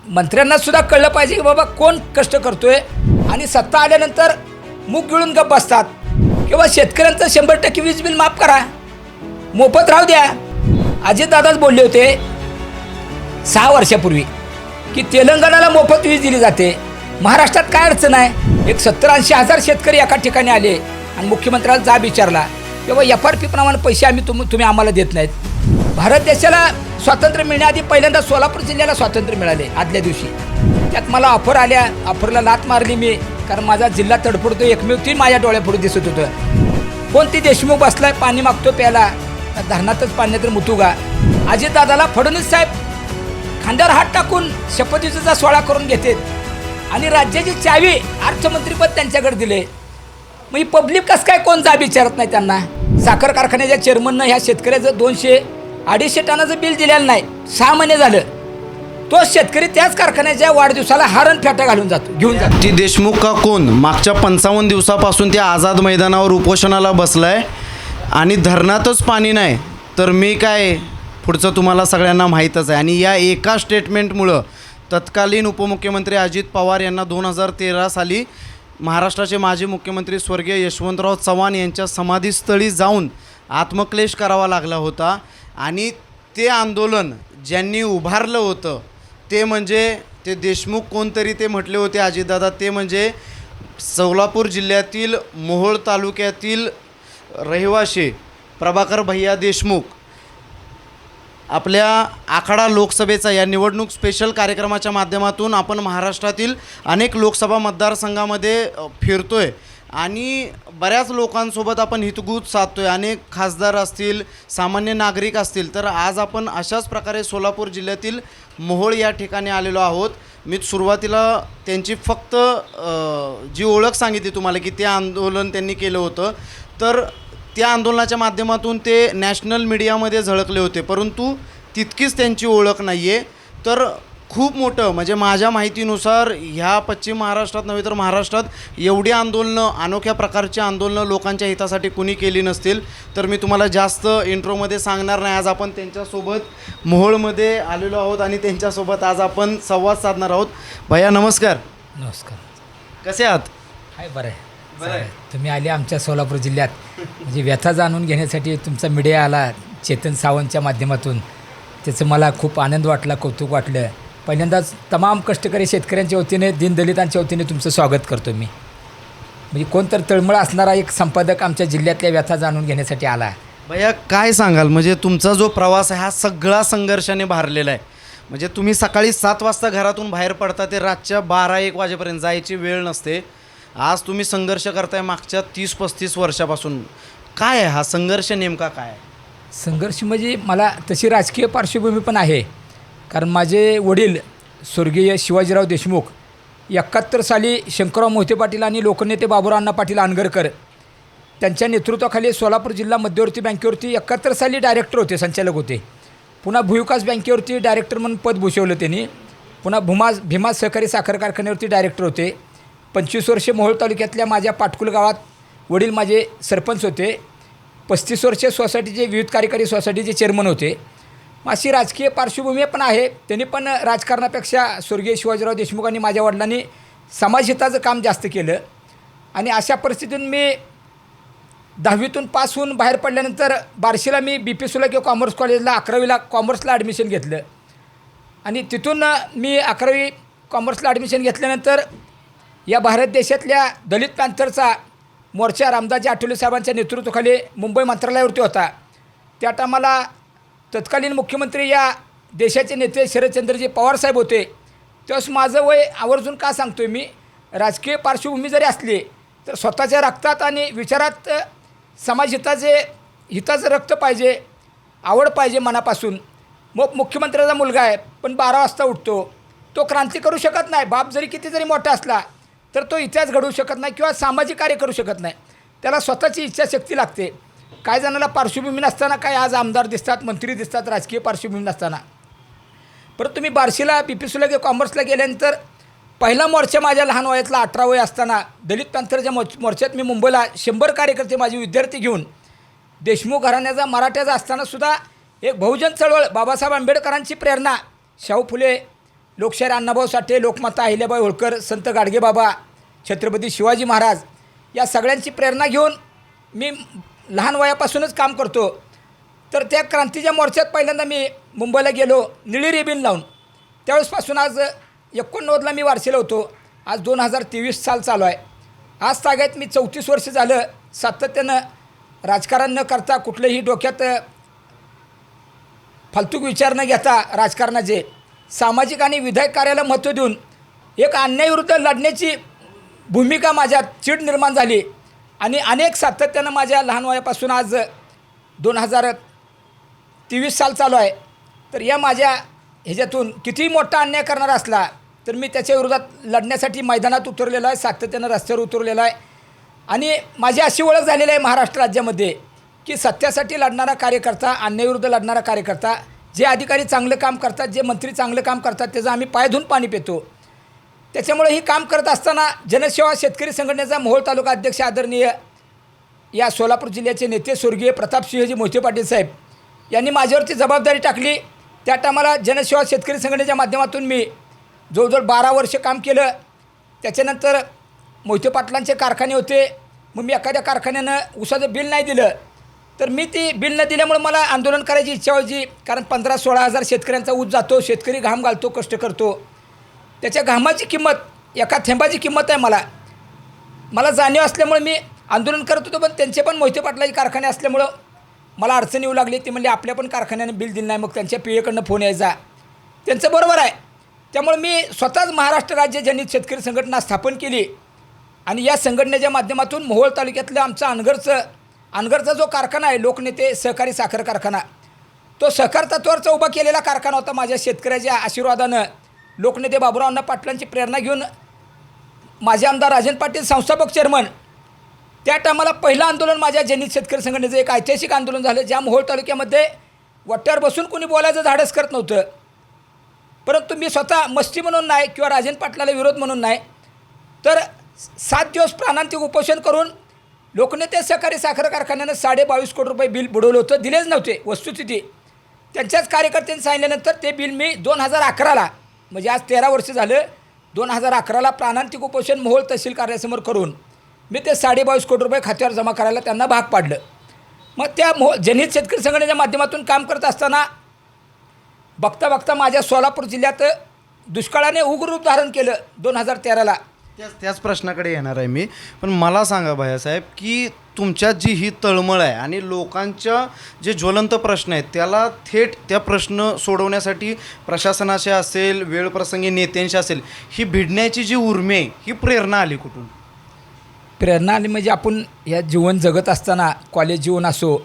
मंत्र्यांना सुद्धा कळलं पाहिजे की बाबा कोण कष्ट करतोय आणि सत्ता आल्यानंतर मूग गिळून गप बसतात किंवा शेतकऱ्यांचं 100% वीज बिल माफ करा, मोफत राहू द्या. अजितदादाच बोलले होते 6 वर्षापूर्वी की तेलंगणाला मोफत वीज दिली जाते, महाराष्ट्रात काय अडचण आहे. एक 70-80 हजार शेतकरी एका ठिकाणी आले आणि मुख्यमंत्र्याला जाब विचारला किंवा FRP प्रमाणे पैसे तुम्ही आम्हाला देत नाहीत. भारत देशाला स्वातंत्र्य मिळण्याआधी पहिल्यांदा सोलापूर जिल्ह्याला स्वातंत्र्य मिळाले आदल्या दिवशी. त्यात मला ऑफर आल्या, ऑफरला लात मारली मी, कारण माझा जिल्हा तडफडतो, एकमेव ती माझ्या डोळ्यापुढे दिसत होतं. कोणती देशमुख बसलाय पाणी मागतो प्याला, धरणातच पाणी तर मुतुगा. अजितदादाला फडणवीस साहेब खांद्यावर हात टाकून शपथविधीचा सोहळा करून घेतात आणि राज्याची चावी अर्थमंत्रीपद त्यांच्याकडे दिले. मग ही पब्लिक कसं काय कोण जाब विचारत नाही त्यांना. साखर कारखान्याच्या चेअरमननं ह्या शेतकऱ्याचं 200-250 टनाचं बिल दिलेलं नाही, 6 महिने झालं. तो शेतकरी त्याच कारखान्याच्या वाढदिवसाला हारण फेटा घालून घेऊन जातो. ती देशमुख का कोण मागच्या 55 दिवसापासून त्या आझाद मैदानावर उपोषणाला बसलाय आणि धरणातच पाणी नाही, तर मी काय पुढचं तुम्हाला सगळ्यांना माहीतच आहे. आणि या एका स्टेटमेंटमुळं तत्कालीन उपमुख्यमंत्री अजित पवार यांना 2013 साली महाराष्ट्राचे माजी मुख्यमंत्री स्वर्गीय यशवंतराव चव्हाण यांच्या समाधीस्थळी जाऊन आत्मक्लेश करावा लागला होता. आणि ते आंदोलन ज्यांनी उभारलं होतं ते म्हणजे ते देशमुख कोणतरी ते म्हटले होते अजितदादा, ते म्हणजे सोलापूर जिल्ह्यातील मोहोळ तालुक्यातील रहिवाशी प्रभाकर भैया देशमुख. आपल्या आखाडा लोकसभेचा या निवडणूक स्पेशल कार्यक्रमाच्या माध्यमातून आपण महाराष्ट्रातील अनेक लोकसभा मतदारसंघामध्ये फिरतोय आणि बऱ्याच लोकांसोबत आपण हितगुज साधतोय. अनेक खासदार असतील, सामान्य नागरिक असतील. तर आज आपण अशाच प्रकारे सोलापूर जिल्ह्यातील मोहोळ या ठिकाणी आलेलो आहोत. मी सुरुवातीला त्यांची फक्त जी ओळख सांगितली तुम्हाला की ते आंदोलन त्यांनी केलं होतं, तर त्या आंदोलनाच्या माध्यमातून ते नॅशनल मीडियामध्ये झळकले होते, परंतु तितकीच त्यांची ओळख नाही आहे. तर खूप मोठं म्हणजे माझ्या माहितीनुसार ह्या पश्चिम महाराष्ट्रात नव्हे तर महाराष्ट्रात एवढी आंदोलनं, अनोख्या प्रकारची आंदोलनं लोकांच्या हितासाठी कुणी केली नसतील. तर मी तुम्हाला जास्त इंट्रोमध्ये सांगणार नाही. आज आपण त्यांच्यासोबत मोहोळमध्ये आलेलो आहोत आणि त्यांच्यासोबत आज आपण संवाद साधणार आहोत. भैया नमस्कार. नमस्कार. कसे आहात? हाय, बरं आहे. तुम्ही आले आमच्या सोलापूर जिल्ह्यात, म्हणजे व्यथा जाणून घेण्यासाठी तुमचा मीडिया आला चेतन सावंतच्या माध्यमातून. त्याचं मला खूप आनंद वाटला, कौतुक वाटलं. पहिल्यांदाच तमाम कष्टकरी शेतकऱ्यांच्या वतीने, दीनदलितांच्या वतीने तुमचं स्वागत करतो मी. म्हणजे कोणतर तळमळ असणारा एक संपादक आमच्या जिल्ह्यातल्या व्यथा जाणून घेण्यासाठी आला. भैया काय सांगाल, म्हणजे तुमचा जो प्रवास आहे हा सगळा संघर्षाने भारलेला आहे. म्हणजे तुम्ही सकाळी 7 वाजता घरातून बाहेर पडता ते रातच्या 12-1 वाजेपर्यंत जायची वेळ नसते. आज तुम्ही संघर्ष करताय मागच्या 30-35 वर्षापासून. काय आहे हा संघर्ष, नेमका काय आहे? संघर्ष म्हणजे मला तशी राजकीय पार्श्वभूमी पण आहे, कारण माझे वडील स्वर्गीय शिवाजीराव देशमुख 71 साली शंकरराव मोहिते पाटील आणि लोकनेते बाबूराव अण्णा पाटील आनगरकर त्यांच्या नेतृत्वाखाली सोलापूर जिल्हा मध्यवर्ती बँकेवरती 71 साली डायरेक्टर होते, संचालक होते. पुन्हा भूविकास बँकेवरती डायरेक्टर म्हणून पद भूषवलं त्यांनी. पुन्हा भीमा सहकारी साखर कारखान्यावरती डायरेक्टर होते. 25 वर्षे मोहोळ तालुक्यातल्या माझ्या पाटकुल गावात वडील माझे सरपंच होते. 35 वर्षे सोसायटीचे, विविध कार्यकारी सोसायटीचे चेअरमन होते. अशी राजकीय पार्श्वभूमी पण आहे. त्यांनी पण राजकारणापेक्षा स्वर्गीय शिवाजीराव देशमुख आणि माझ्या वडिलांनी समाजहिताचं काम जास्त केलं. आणि अशा परिस्थितीतून मी 10वीतून पास होऊन बाहेर पडल्यानंतर बार्शीला मी BP सुलाके कॉमर्स कॉलेजला 11वीला कॉमर्सला ॲडमिशन घेतलं. आणि तिथून मी 11वी कॉमर्सला ॲडमिशन घेतल्यानंतर या भारत देशातल्या दलित पॅन्थरचा मोर्चा रामदासजी आठवले साहेबांच्या नेतृत्वाखाली मुंबई मंत्रालयावरती होता. त्या टायमाला तत्कालीन मुख्यमंत्री या देशाचे नेते शरदचंद्रजी पवारसाहेब होते. तेव्हाच माझं वय आवर्जून का सांगतो आहे मी, राजकीय पार्श्वभूमी जरी असली तर स्वतःच्या रक्तात आणि विचारात हिताचं रक्त पाहिजे, आवड पाहिजे मनापासून. मग मुख्यमंत्र्याचा मुलगा आहे पण 12 वाजता उठतो, तो क्रांती करू शकत नाही. बाप जरी किती जरी मोठा असला तर तो इतिहास घडवू शकत नाही किंवा सामाजिक कार्य करू शकत नाही. त्याला स्वतःची इच्छाशक्ती लागते. काय जणांना पार्श्वभूमी नसताना काय आज आमदार दिसतात, मंत्री दिसतात राजकीय पार्श्वभूमी नसताना. परत तुम्ही बार्शीला BP सुलाके कॉमर्सला गेल्यानंतर पहिला मोर्चा माझ्या लहान वयातला 18 वय असताना दलित पॅन्थरच्या मोर्चात मी मुंबईला 100 कार्यकर्ते माझे विद्यार्थी घेऊन देशमुख घराण्याचा मराठ्याचा असतानासुद्धा एक बहुजन चळवळ, बाबासाहेब आंबेडकरांची प्रेरणा, शाहू फुले लोकशाहीर अण्णाभाऊ साठे, लोकमाता अहिल्याबाई होळकर, संत गाडगेबाबा, छत्रपती शिवाजी महाराज या सगळ्यांची प्रेरणा घेऊन मी लहान वयापासूनच काम करतो. तर त्या क्रांतीच्या मोर्चात पहिल्यांदा मी मुंबईला गेलो निळी रिबीन लावून. त्यावेळेसपासून आज 89ला मी वारसेला होतो. आज 2023 साल चालू आहे. आज तागायत मी 34 वर्ष झालं सातत्यानं राजकारण न करता, कुठलंही डोक्यात फालतूक विचार न घेता राजकारणाचे सामाजिक आणि विधायक कार्याला महत्त्व देऊन एक अन्यायाविरुद्ध लढण्याची भूमिका माझ्यात चीड निर्माण झाली. आणि अनेक सातत्यानं माझ्या लहान वयापासून आज 2023 साल चालू आहे. तर या माझ्या ह्याच्यातून कितीही मोठा अन्याय करणारा असला तर मी त्याच्या विरोधात लढण्यासाठी मैदानात उतरलेलो आहे, सातत्यानं रस्त्यावर उतरलेलो आहे. आणि माझी अशी ओळख झालेली आहे महाराष्ट्र राज्यामध्ये की सत्यासाठी लढणारा कार्यकर्ता, अन्यायाविरुद्ध लढणारा कार्यकर्ता, जे अधिकारी चांगलं काम करतात, जे मंत्री चांगलं काम करतात, त्याचं आम्ही पाय धुवून पाणी पितो. त्याच्यामुळे ही काम करत असताना जनसेवा शेतकरी संघटनेचा मोहोळ तालुका अध्यक्ष आदरणीय या सोलापूर जिल्ह्याचे नेते स्वर्गीय प्रतापसिंहजी मोहिते पाटील साहेब यांनी माझ्यावरती जबाबदारी टाकली. त्या टायमाला जनसेवा शेतकरी संघटनेच्या माध्यमातून मी जवळजवळ 12 वर्ष काम केलं. त्याच्यानंतर मोहिते पाटलांचे कारखाने होते. मग मी एखाद्या कारखान्यानं ऊसाचं बिल नाही दिलं तर मी ती बिल न दिल्यामुळे मला आंदोलन करायची इच्छा व्हायची. कारण 15-16 हजार शेतकऱ्यांचा ऊस जातो, शेतकरी घाम घालतो, कष्ट करतो. त्याच्या घामाची किंमत, एका थेंबाची किंमत आहे. मला जाणीव असल्यामुळे मी आंदोलन करत होतो. पण त्यांचे पण मोहिते पाटलाचे कारखाने असल्यामुळं मला अडचण येऊ लागली. ते म्हणले आपल्या पण कारखान्याने बिल दिलं नाही. मग त्यांच्या PA फोन यायचा. त्यांचं बरोबर आहे. त्यामुळे मी स्वतःच महाराष्ट्र राज्य जनहित शेतकरी संघटना स्थापन केली. आणि या संघटनेच्या माध्यमातून मोहोळ तालुक्यातलं आमचा अनगरचा जो कारखाना आहे, लोकनेते सहकारी साखर कारखाना, तो सहकार तत्वावरचा उभा केलेला कारखाना होता. माझ्या शेतकऱ्याच्या आशीर्वादानं, लोकनेते बाबुराव अण्णा पाटलांची प्रेरणा घेऊन माझे आमदार राजन पाटील संस्थापक चेअरमन, त्या टायमाला पहिलं आंदोलन माझ्या जनहित शेतकरी संघटनेचं एक ऐतिहासिक आंदोलन झालं. ज्या मोहोळ तालुक्यामध्ये वट्ट्यावर बसून कोणी बोलायचं धाडस करत नव्हतं. परंतु मी स्वतः मस्ती म्हणून नाही किंवा राजन पाटलाला विरोध म्हणून नाही, तर 7 दिवस प्राणांतिक उपोषण करून लोकनेते सहकारी साखर कारखान्यानं 22.5 कोटी रुपये बिल बुडवलं होतं. दिलेच नव्हते. वस्तुस्थिती त्यांच्याच कार्यकर्त्यांनी सांगितल्यानंतर ते बिल मी 2011ला, म्हणजे आज 13 वर्ष झालं, 2011ला प्राणांतिक उपोषण मोहोळ तहसील कार्यालयासमोर करून मी ते 22.5 कोटी रुपये खात्यावर जमा करायला त्यांना भाग पाडलं. मग त्या जनहित शेतकरी संघटनेच्या माध्यमातून काम करत असताना बघता बघता माझ्या सोलापूर जिल्ह्यात दुष्काळाने उग्र रूप धारण केलं 2013ला. त्याच प्रश्नाकडे येणार आहे मी. पण मला सांगा भैयासाहेब की तुमच्यात जी ही तळमळ आहे आणि लोकांच्या जे ज्वलंत प्रश्न आहेत त्याला थेट त्या प्रश्न सोडवण्यासाठी प्रशासनाशी असेल, वेळप्रसंगी नेत्यांशी असेल, ही भिडण्याची जी उर्मी आहे, ही प्रेरणा आली कुठून? प्रेरणा आली म्हणजे आपण या जीवन जगत असताना, कॉलेज जीवन असो,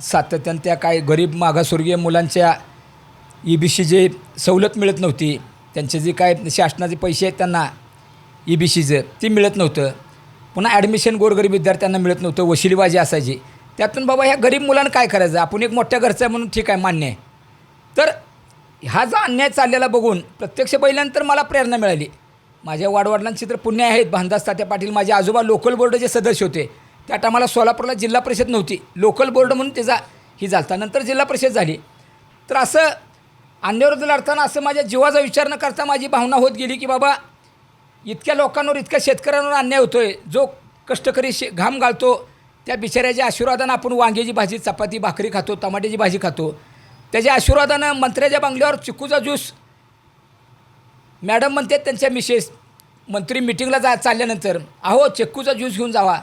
सातत्यानं त्या काय गरीब मागासवर्गीय मुलांच्या EBC जे सवलत मिळत नव्हती, त्यांचे जे काय शासनाचे पैसे आहेत त्यांना EBCचं ते मिळत नव्हतं. पुन्हा ॲडमिशन गोरगरीब विद्यार्थ्यांना मिळत नव्हतं, वशिलीबाजी असायची. त्यातून बाबा ह्या गरीब मुलांना काय करायचं, आपण एक मोठ्या घरचं आहे म्हणून ठीक आहे, मान्य आहे. तर हा जो अन्याय चाललेला बघून प्रत्यक्ष पहिल्यानंतर मला प्रेरणा मिळाली. माझ्या वाडवडिलांची तर पुण्य आहेत. भानदास तात्या पाटील माझे आजोबा लोकल बोर्डाचे सदस्य होते. त्या टायमाला सोलापूरला जिल्हा परिषद नव्हती, लोकल बोर्ड म्हणून त्याचा ही झालता. नंतर जिल्हा परिषद झाली. तर असं अन्यायाविरुद्ध लढताना असं माझ्या जीवाचा विचार न करता माझी भावना होत गेली की बाबा इतक्या लोकांवर, इतक्या शेतकऱ्यांवर अन्याय होतो आहे. जो कष्टकरी घाम घालतो त्या बिचाऱ्याच्या आशीर्वादानं आपण वांग्याची भाजी, चपाती, भाकरी खातो, टमाट्याची भाजी खातो. त्याच्या आशीर्वादानं मंत्र्याच्या बंगल्यावर चिक्कूचा ज्यूस, मॅडम म्हणतात त्यांच्या मिसेस, मंत्री मिटिंगला चालल्यानंतर अहो चिक्कूचा ज्यूस घेऊन जावा.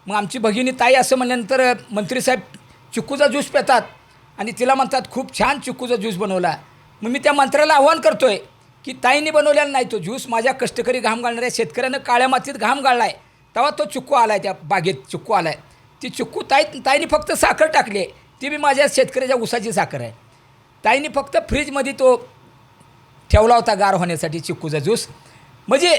मग आमची भगिनी ताई असं म्हणल्यानंतर मंत्रीसाहेब चिक्कूचा ज्यूस पितात आणि तिला म्हणतात खूप छान चिक्कूचा ज्यूस बनवला. मग मी त्या मंत्र्याला आव्हान करतो आहे की ताईंनी बनवलेला नाही तो ज्यूस, माझ्या कष्टकरी घाम घालणाऱ्या शेतकऱ्यानं काळ्या मातीत घाम गाळला आहे, तेव्हा तो चिक्कू आला आहे, त्या बागेत चिक्कू आला आहे. ती चिक्कू ताईंनी फक्त साखर टाकली आहे, ती बी माझ्या शेतकऱ्याच्या ऊसाची साखर आहे. ताईंनी फक्त फ्रीजमध्ये तो ठेवला होता गार होण्यासाठी चिक्कूचा ज्यूस. म्हणजे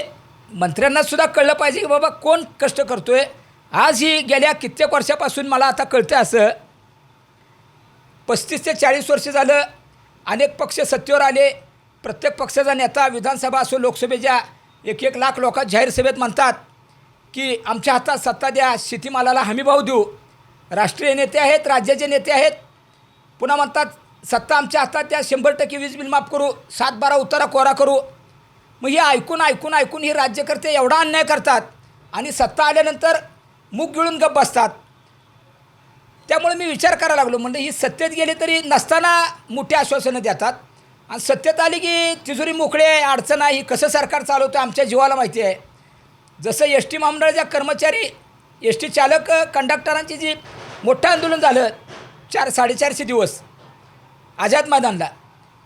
मंत्र्यांनासुद्धा कळलं पाहिजे की बाबा कोण कष्ट करतो आहे. आज ही गेल्या कित्येक वर्षापासून मला आता कळतं असं 35 ते 40 वर्ष झालं अनेक पक्ष सत्तेवर आले. प्रत्येक पक्षाचा नेता विधानसभा असो लोकसभेच्या 1-1 लाख लोक जाहीर सभेत म्हणतात की आमच्या हातात सत्ता द्या, शेतीमालाला हमीभाव देऊ. राष्ट्रीय नेते आहेत, राज्याचे नेते आहेत, पुन्हा म्हणतात सत्ता आमच्या हातात द्या, 100% वीज बिल माफ करू, 7-12 उतारा कोरा करू. मग हे ऐकून हे राज्यकर्ते एवढा अन्याय करतात आणि सत्ता आल्यानंतर मुख गिळून गप्प बसतात. त्यामुळे मी विचार करायला लागलो, म्हणजे ही सत्तेत गेली तरी नसताना मोठी आश्वासनं देतात आणि सत्तेत आली की तिजोरी मोकळी आहे, अडचण आहे. ही कसं सरकार चालवतं आमच्या जीवाला माहिती आहे. जसं एस टी महामंडळाच्या कर्मचारी, एस टी चालक, कंडक्टरांची जी मोठं आंदोलन झालं 400-450 दिवस आझाद मैदानला,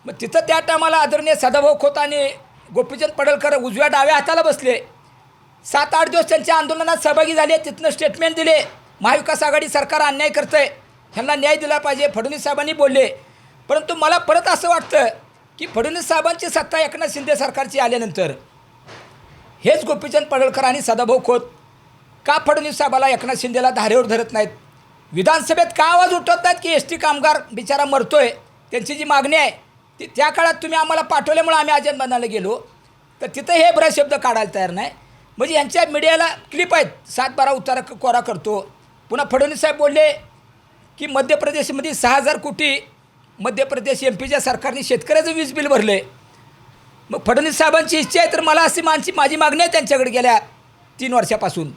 मग तिथं त्या टायमाला आदरणीय सदाभाऊ खोत आणि गोपीचंद पडळकर उजव्या डाव्या हाताला बसले. 7-8 दिवस त्यांच्या आंदोलनात सहभागी झाले. तिथनं स्टेटमेंट दिले, महाविकास आघाडी सरकार अन्याय करतं आहे, ह्यांना न्याय दिला पाहिजे, फडणवीस साहेबांनी बोलले. परंतु मला परत असं वाटतं की फडणवीस साहेबांची सत्ता एकनाथ शिंदे सरकारची आल्यानंतर हेच गोपीचंद पडळकर आणि सदाभाऊ खोत का फडणवीस साहेबाला, एकनाथ शिंदेला धारेवर धरत नाहीत? विधानसभेत का आवाज उठवत नाहीत की एस टी कामगार बिचारा मरतोय, त्यांची जी मागणी आहे ती त्या काळात तुम्ही आम्हाला पाठवल्यामुळे आम्ही आझाद मैदानाला गेलो, तर तिथं हे बरेच शब्द काढायला तयार नाही. म्हणजे यांच्या मीडियाला क्लिप आहेत, 7-12 उतारा कोरा करतो. पुन्हा फडणवीस साहेब बोलले की मध्य प्रदेशमध्ये 6,000 कोटी मध्य प्रदेश एमपीच्या सरकारने शेतकऱ्याचं वीज बिल भरले. मग फडणवीस साहेबांची इच्छा आहे तर मला अशी माझी मागणी आहे त्यांच्याकडे गेल्या 3 वर्षापासून,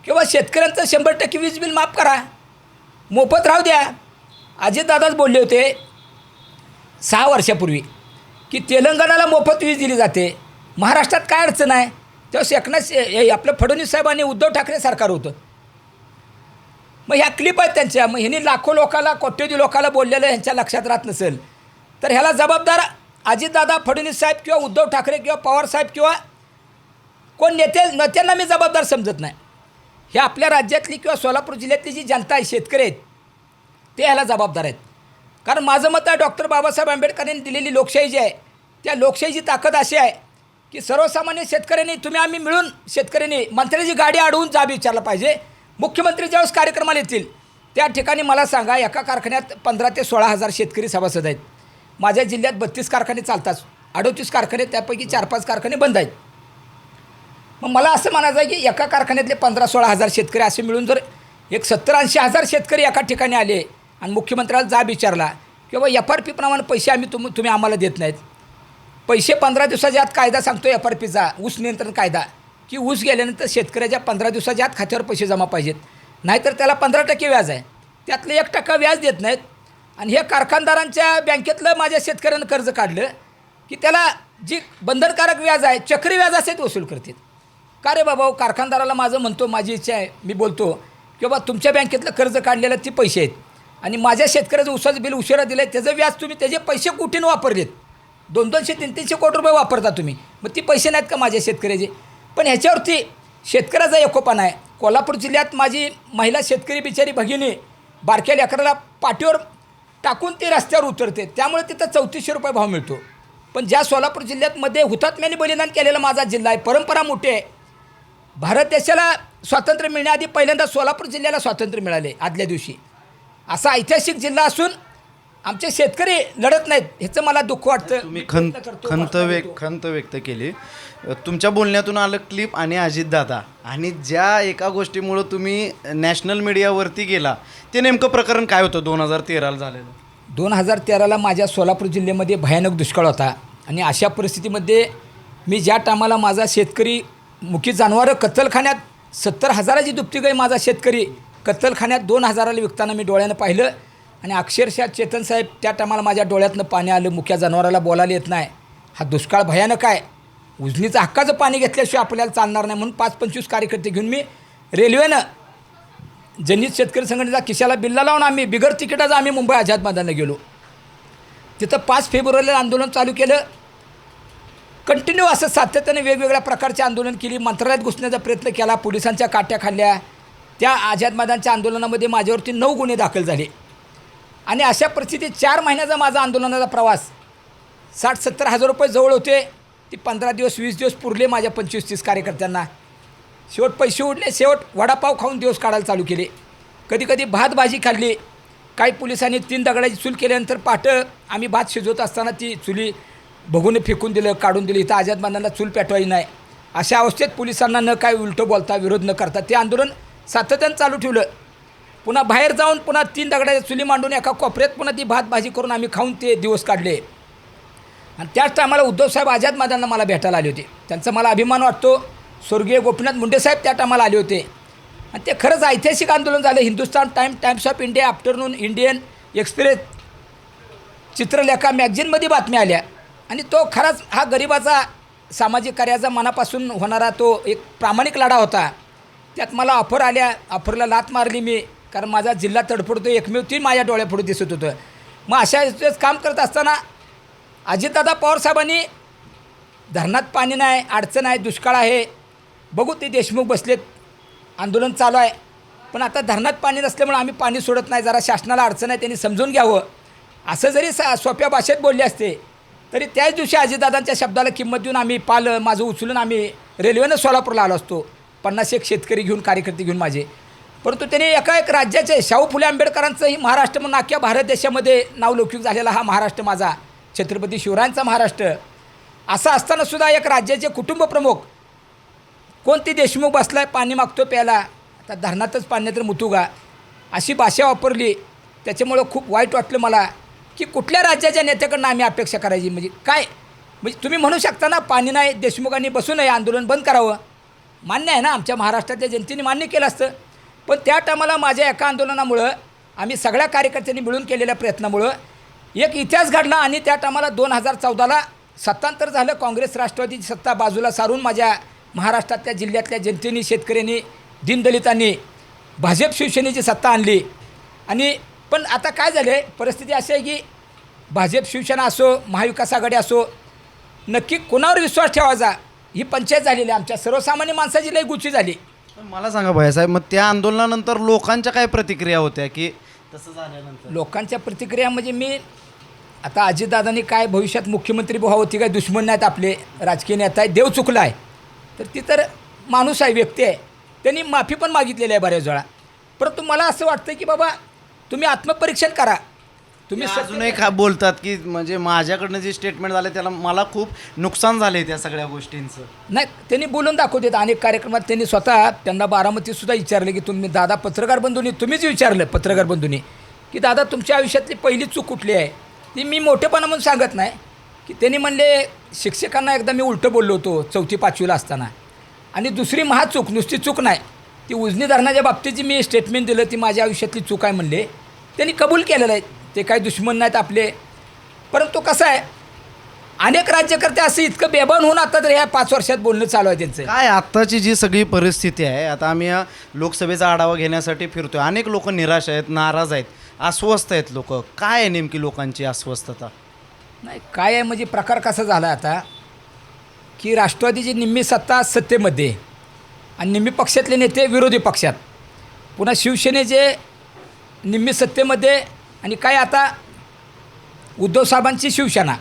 किंवा शेतकऱ्यांचं 100% वीज बिल माफ करा, मोफत राहू द्या. अजितदादाच बोलले होते 6 वर्षापूर्वी की तेलंगणाला मोफत वीज दिली जाते, महाराष्ट्रात काय अडचण आहे? तेव्हा आपलं फडणवीस साहेबांनी उद्धव ठाकरे सरकार होतं. मग ह्या क्लिप आहेत त्यांच्या. मग ह्यांनी लाखो लोकाला, कोट्यवधी लोकाला बोललेलं ह्यांच्या लक्षात राहत नसेल तर ह्याला जबाबदार अजितदादा, फडणवीस साहेब किंवा उद्धव ठाकरे किंवा पवार साहेब किंवा कोण नेत्यांना मी जबाबदार समजत नाही. हे आपल्या राज्यातली किंवा सोलापूर जिल्ह्यातली जी जनता आहे, शेतकरी आहेत, ते ह्याला जबाबदार आहेत. कारण माझं मत आहे, डॉक्टर बाबासाहेब आंबेडकरांनी दिलेली लोकशाही जी आहे, त्या लोकशाहीची ताकद अशी आहे की सर्वसामान्य शेतकऱ्यांनी, तुम्ही आम्ही मिळून शेतकऱ्यांनी मंत्र्याची गाडी अडवून जाब विचारला पाहिजे. मुख्यमंत्री ज्यावेळेस कार्यक्रमाला येतील त्या ठिकाणी मला सांगा, एका कारखान्यात 15,000 ते 16,000 शेतकरी सभासद आहेत. माझ्या जिल्ह्यात 32 कारखाने चालतात, 38 कारखाने, त्यापैकी 4-5 कारखाने बंद आहेत. मग मला असं म्हणायचं आहे की एका कारखान्यातले 15-16,000 शेतकरी असे मिळून जर एक 70-80 हजार शेतकरी एका ठिकाणी आले आणि मुख्यमंत्र्याला जाब विचारला किंवा FRP प्रमाणे पैसे तुम्ही आम्हाला देत नाहीत, पैसे 15 दिवसाच्या आत कायदा सांगतो FRPचा, ऊस नियंत्रण कायदा, की ऊस गेल्यानंतर शेतकऱ्याच्या 15 दिवसाच्या आत खात्यावर पैसे जमा पाहिजेत, नाहीतर त्याला 15% व्याज आहे, त्यातलं 1% व्याज देत नाहीत. आणि हे कारखानदारांच्या बँकेतलं माझ्या शेतकऱ्यानं कर्ज काढलं की त्याला जी बंधनकारक व्याज आहे, चक्री व्याज असे वसूल करतात. का रे बाबा, कारखानदाराला माझं म्हणतो, माझी इच्छा आहे, मी बोलतो की बाबा तुमच्या बँकेतलं कर्ज काढलेलं ती पैसे आहेत आणि माझ्या शेतकऱ्याचं ऊसाचं बिल उशिरा दिलं आहे, त्याचं व्याज तुम्ही, त्याचे पैसे कुठून वापरलेत, 200-300 कोटी रुपये वापरता तुम्ही, मग ती पैसे नाहीत का माझ्या शेतकऱ्याचे? पण ह्याच्यावरती शेतकऱ्याचा एकोपणा आहे. कोल्हापूर जिल्ह्यात माझी महिला शेतकरी बिचारी भगिनी बारक्या लेकराला पाठीवर टाकून ती रस्त्यावर उतरते, त्यामुळे तिथं 3400 रुपये भाव मिळतो. पण ज्या सोलापूर जिल्ह्यात हुतात्म्याने बलिदान केलेला माझा जिल्हा आहे, परंपरा मोठी आहे. भारत देशाला स्वातंत्र्य मिळण्याआधी पहिल्यांदा सोलापूर जिल्ह्याला स्वातंत्र्य मिळाले आदल्या दिवशी. असा ऐतिहासिक जिल्हा असून आमचे शेतकरी लढत नाहीत, ह्याचं मला दुःख वाटतं. तुम्ही खंत व्यक्त केली. तुमच्या बोलण्यातून आलं क्लिप आणि अजितदादा, आणि ज्या एका गोष्टीमुळं तुम्ही नॅशनल मीडियावरती गेला ते नेमकं प्रकरण काय होतं 2013ला झालेलं? 2013ला माझ्या सोलापूर जिल्ह्यामध्ये भयानक दुष्काळ होता आणि अशा परिस्थितीमध्ये मी ज्या टायमाला माझा शेतकरी मुकी जनावरं कत्तलखान्यात 70,000ची दुभती गाय माझा शेतकरी कत्तलखान्यात 2,000ला विकताना मी डोळ्यानं पाहिलं आणि अक्षरशः चेतन साहेब त्या टायमाला माझ्या डोळ्यातनं पाणी आलं. मुक्या जनावराला बोलायला येत नाही, हा दुष्काळ भयानक आहे, उजनीचं हक्काचं पाणी घेतल्याशिवाय आपल्याला चालणार नाही. म्हणून 5-25 कार्यकर्ते घेऊन मी रेल्वेनं जनित शेतकरी संघटनेचा खिशाला बिल्ला लावून आम्ही बिगर तिकिटाचं आम्ही मुंबई आझाद मैदानाला गेलो. तिथं 5 फेब्रुवारीला आंदोलन चालू केलं. कंटिन्यू असं सातत्याने वेगवेगळ्या प्रकारचे आंदोलन केली, मंत्रालयात घुसण्याचा प्रयत्न केला, पोलिसांच्या काट्या खाल्ल्या. त्या आझाद मैदानच्या आंदोलनामध्ये माझ्यावरती 9 गुन्हे दाखल झाले आणि अशा परिस्थितीत 4 महिन्याचा माझा आंदोलनाचा प्रवास 60-70 हजार रुपये जवळ होते. ती 15 दिवस 20 दिवस पुरले माझ्या 25-30 कार्यकर्त्यांना. शेवट पैसे उडले, शेवट वडापाव खाऊन दिवस काढायला चालू केले. कधी भात भाजी खाल्ली. काही पोलिसांनी 3 दगडाची चूल केल्यानंतर पाटं आम्ही भात शिजवत असताना ती चुली बघून फेकून दिलं, काढून दिलं. इथं आझाद मैदानाला चूल पेटवायची नाही. अशा अवस्थेत पोलिसांना न काय उलटं बोलता, विरोध न करता ते आंदोलन सातत्यानं चालू ठेवलं. पुन्हा बाहेर जाऊन पुन्हा 3 दगडाच्या चुली मांडून एका कोपऱ्यात पुन्हा ती भात भाजी करून आम्ही खाऊन ते दिवस काढले. आणि त्याच टायमाला उद्धवसाहेब आझाद मैदानाला मला भेटायला आले होते. त्यांचा मला अभिमान वाटतो. स्वर्गीय गोपीनाथ मुंडेसाहेब त्या टायमाला आले होते आणि ते खरंच ऐतिहासिक आंदोलन झालं. Hindustan times of India, afternoon Indian express, Chitralekha मॅगझिनमध्ये बातम्या आल्या आणि तो खराच हा गरिबाचा सामाजिक कार्याचा मनापासून होणारा तो एक प्रामाणिक लढा होता. त्यात मला ऑफर आल्या, ऑफरला लाथ मारली मी, कारण माझा जिल्हा तडफडतो एकमेव ती माझ्या डोळ्यापुढे दिसत होतं. मग अशा वेळेस काम करत असताना अजितदादा पवारसाहेबांनी धरणात पाणी नाही, अडचण आहे, दुष्काळ आहे, बघू ते देशमुख बसलेत, आंदोलन चालू आहे, पण आता धरणात पाणी नसल्यामुळे आम्ही पाणी सोडत नाही, जरा शासनाला अडचण आहे, त्यांनी समजून घ्यावं, असं जरी सोप्या भाषेत बोलले असते तरी त्याच दिवशी अजितदादांच्या शब्दाला किंमत देऊन आम्ही माझं उचलून आम्ही रेल्वेनं सोलापूरला आलो असतो, 50 शेतकरी घेऊन, कार्यकर्ते घेऊन माझे. परंतु त्यांनी एक राज्याचे शाहू फुले आंबेडकरांचंही महाराष्ट्र म्हणून अख्ख्या भारत देशामध्ये नावलौकिक झालेला हा महाराष्ट्र माझा, छत्रपती शिवरायांचा महाराष्ट्र, असं असतानासुद्धा एक राज्याचे कुटुंब प्रमुख कोणती देशमुख बसलाय, पाणी मागतो प्यायला, आता धरणातच पाणी तर मुतुगा, अशी भाषा वापरली. त्याच्यामुळं खूप वाईट वाटलं मला की कुठल्या राज्याच्या नेत्याकडनं आम्ही अपेक्षा करायची, म्हणजे काय, म्हणजे तुम्ही म्हणू शकता ना पाणी नाही, देशमुखांनी बसू नये, आंदोलन बंद करावं, मान्य आहे ना, आमच्या महाराष्ट्रातल्या जनतेने मान्य केलं असतं. पण त्या टायमाला माझ्या एका आंदोलनामुळं, आम्ही सगळ्या कार्यकर्त्यांनी मिळून केलेल्या प्रयत्नामुळं एक इतिहास घडला आणि त्या टायमाला 2014ला सत्तांतर झालं. काँग्रेस राष्ट्रवादीची सत्ता बाजूला सारून माझ्या महाराष्ट्रातल्या जिल्ह्यातल्या जनतेने, शेतकऱ्यांनी, दीनदलितांनी भाजप शिवसेनेची सत्ता आणली. आणि पण आता काय झालं आहे, परिस्थिती अशी आहे की भाजप शिवसेना असो, महाविकास आघाडी असो, नक्की कोणावर विश्वास ठेवायचा ही पंचायत झालेली आहे. आमच्या सर्वसामान्य माणसाची लई गुची झाली. मला सांगा भैयासाहेब, मग त्या आंदोलनानंतर लोकांच्या काय प्रतिक्रिया होत्या की तसं झाल्यानंतर? लोकांच्या प्रतिक्रिया म्हणजे मी आता अजितदादांनी काय भविष्यात मुख्यमंत्री व्हावं, ती काय दुश्मन नाहीत आपले, राजकीय नेता आहे, देव चुकला आहे तर ती तर माणूस आहे, व्यक्ती आहे, त्यांनी माफी पण मागितलेली आहे बऱ्याच वेळा. परंतु मला असं वाटतं की बाबा तुम्ही आत्मपरीक्षण करा. तुम्ही अजूनही का बोलतात की म्हणजे माझ्याकडनं जे स्टेटमेंट झालं त्याला मला खूप नुकसान झालं आहे त्या सगळ्या गोष्टींचं. नाही, त्यांनी बोलून दाखवतात अनेक कार्यक्रमात. त्यांनी स्वतः त्यांना बारामतीसुद्धा विचारलं की तुम्ही दादा, पत्रकार बंधूंनी तुम्हीच विचारलं पत्रकार बंधूंनी की दादा तुमच्या आयुष्यातली पहिली चूक कुठली आहे. ती मी मोठेपणा म्हणून सांगत नाही की त्यांनी म्हणले शिक्षकांना एकदा मी उलटं बोललो होतो 4वी-5वीला असताना, आणि दुसरी महाचूक, नुसती चूक नाही, ती उजनी धरणाच्या बाबतीत जी मी स्टेटमेंट दिलं ती माझ्या आयुष्यातली चूक आहे म्हणले. त्यांनी कबूल केलेलं आहे, ते काही दुश्मन नाहीत आपले. परंतु कसं आहे, अनेक राज्यकर्ते असं इतकं बेभान होऊन आता तर ह्या 5 वर्षात बोलणं चालू आहे त्यांचं. काय आत्ताची जी सगळी परिस्थिती आहे, आता आम्ही या लोकसभेचा आढावा घेण्यासाठी फिरतोय, अनेक लोक निराश आहेत, नाराज आहेत, अस्वस्थ आहेत लोक. काय आहे नेमकी लोकांची अस्वस्थता? नाही, काय आहे म्हणजे प्रकार कसा झाला आता की राष्ट्रवादीची निम्मी सत्ता सत्तेमध्ये आणि निम्मी पक्षातले नेते विरोधी पक्षात, पुन्हा शिवसेनेचे निम्मी सत्तेमध्ये, आणि काय आता उद्धव साहेबांची शिवसेना,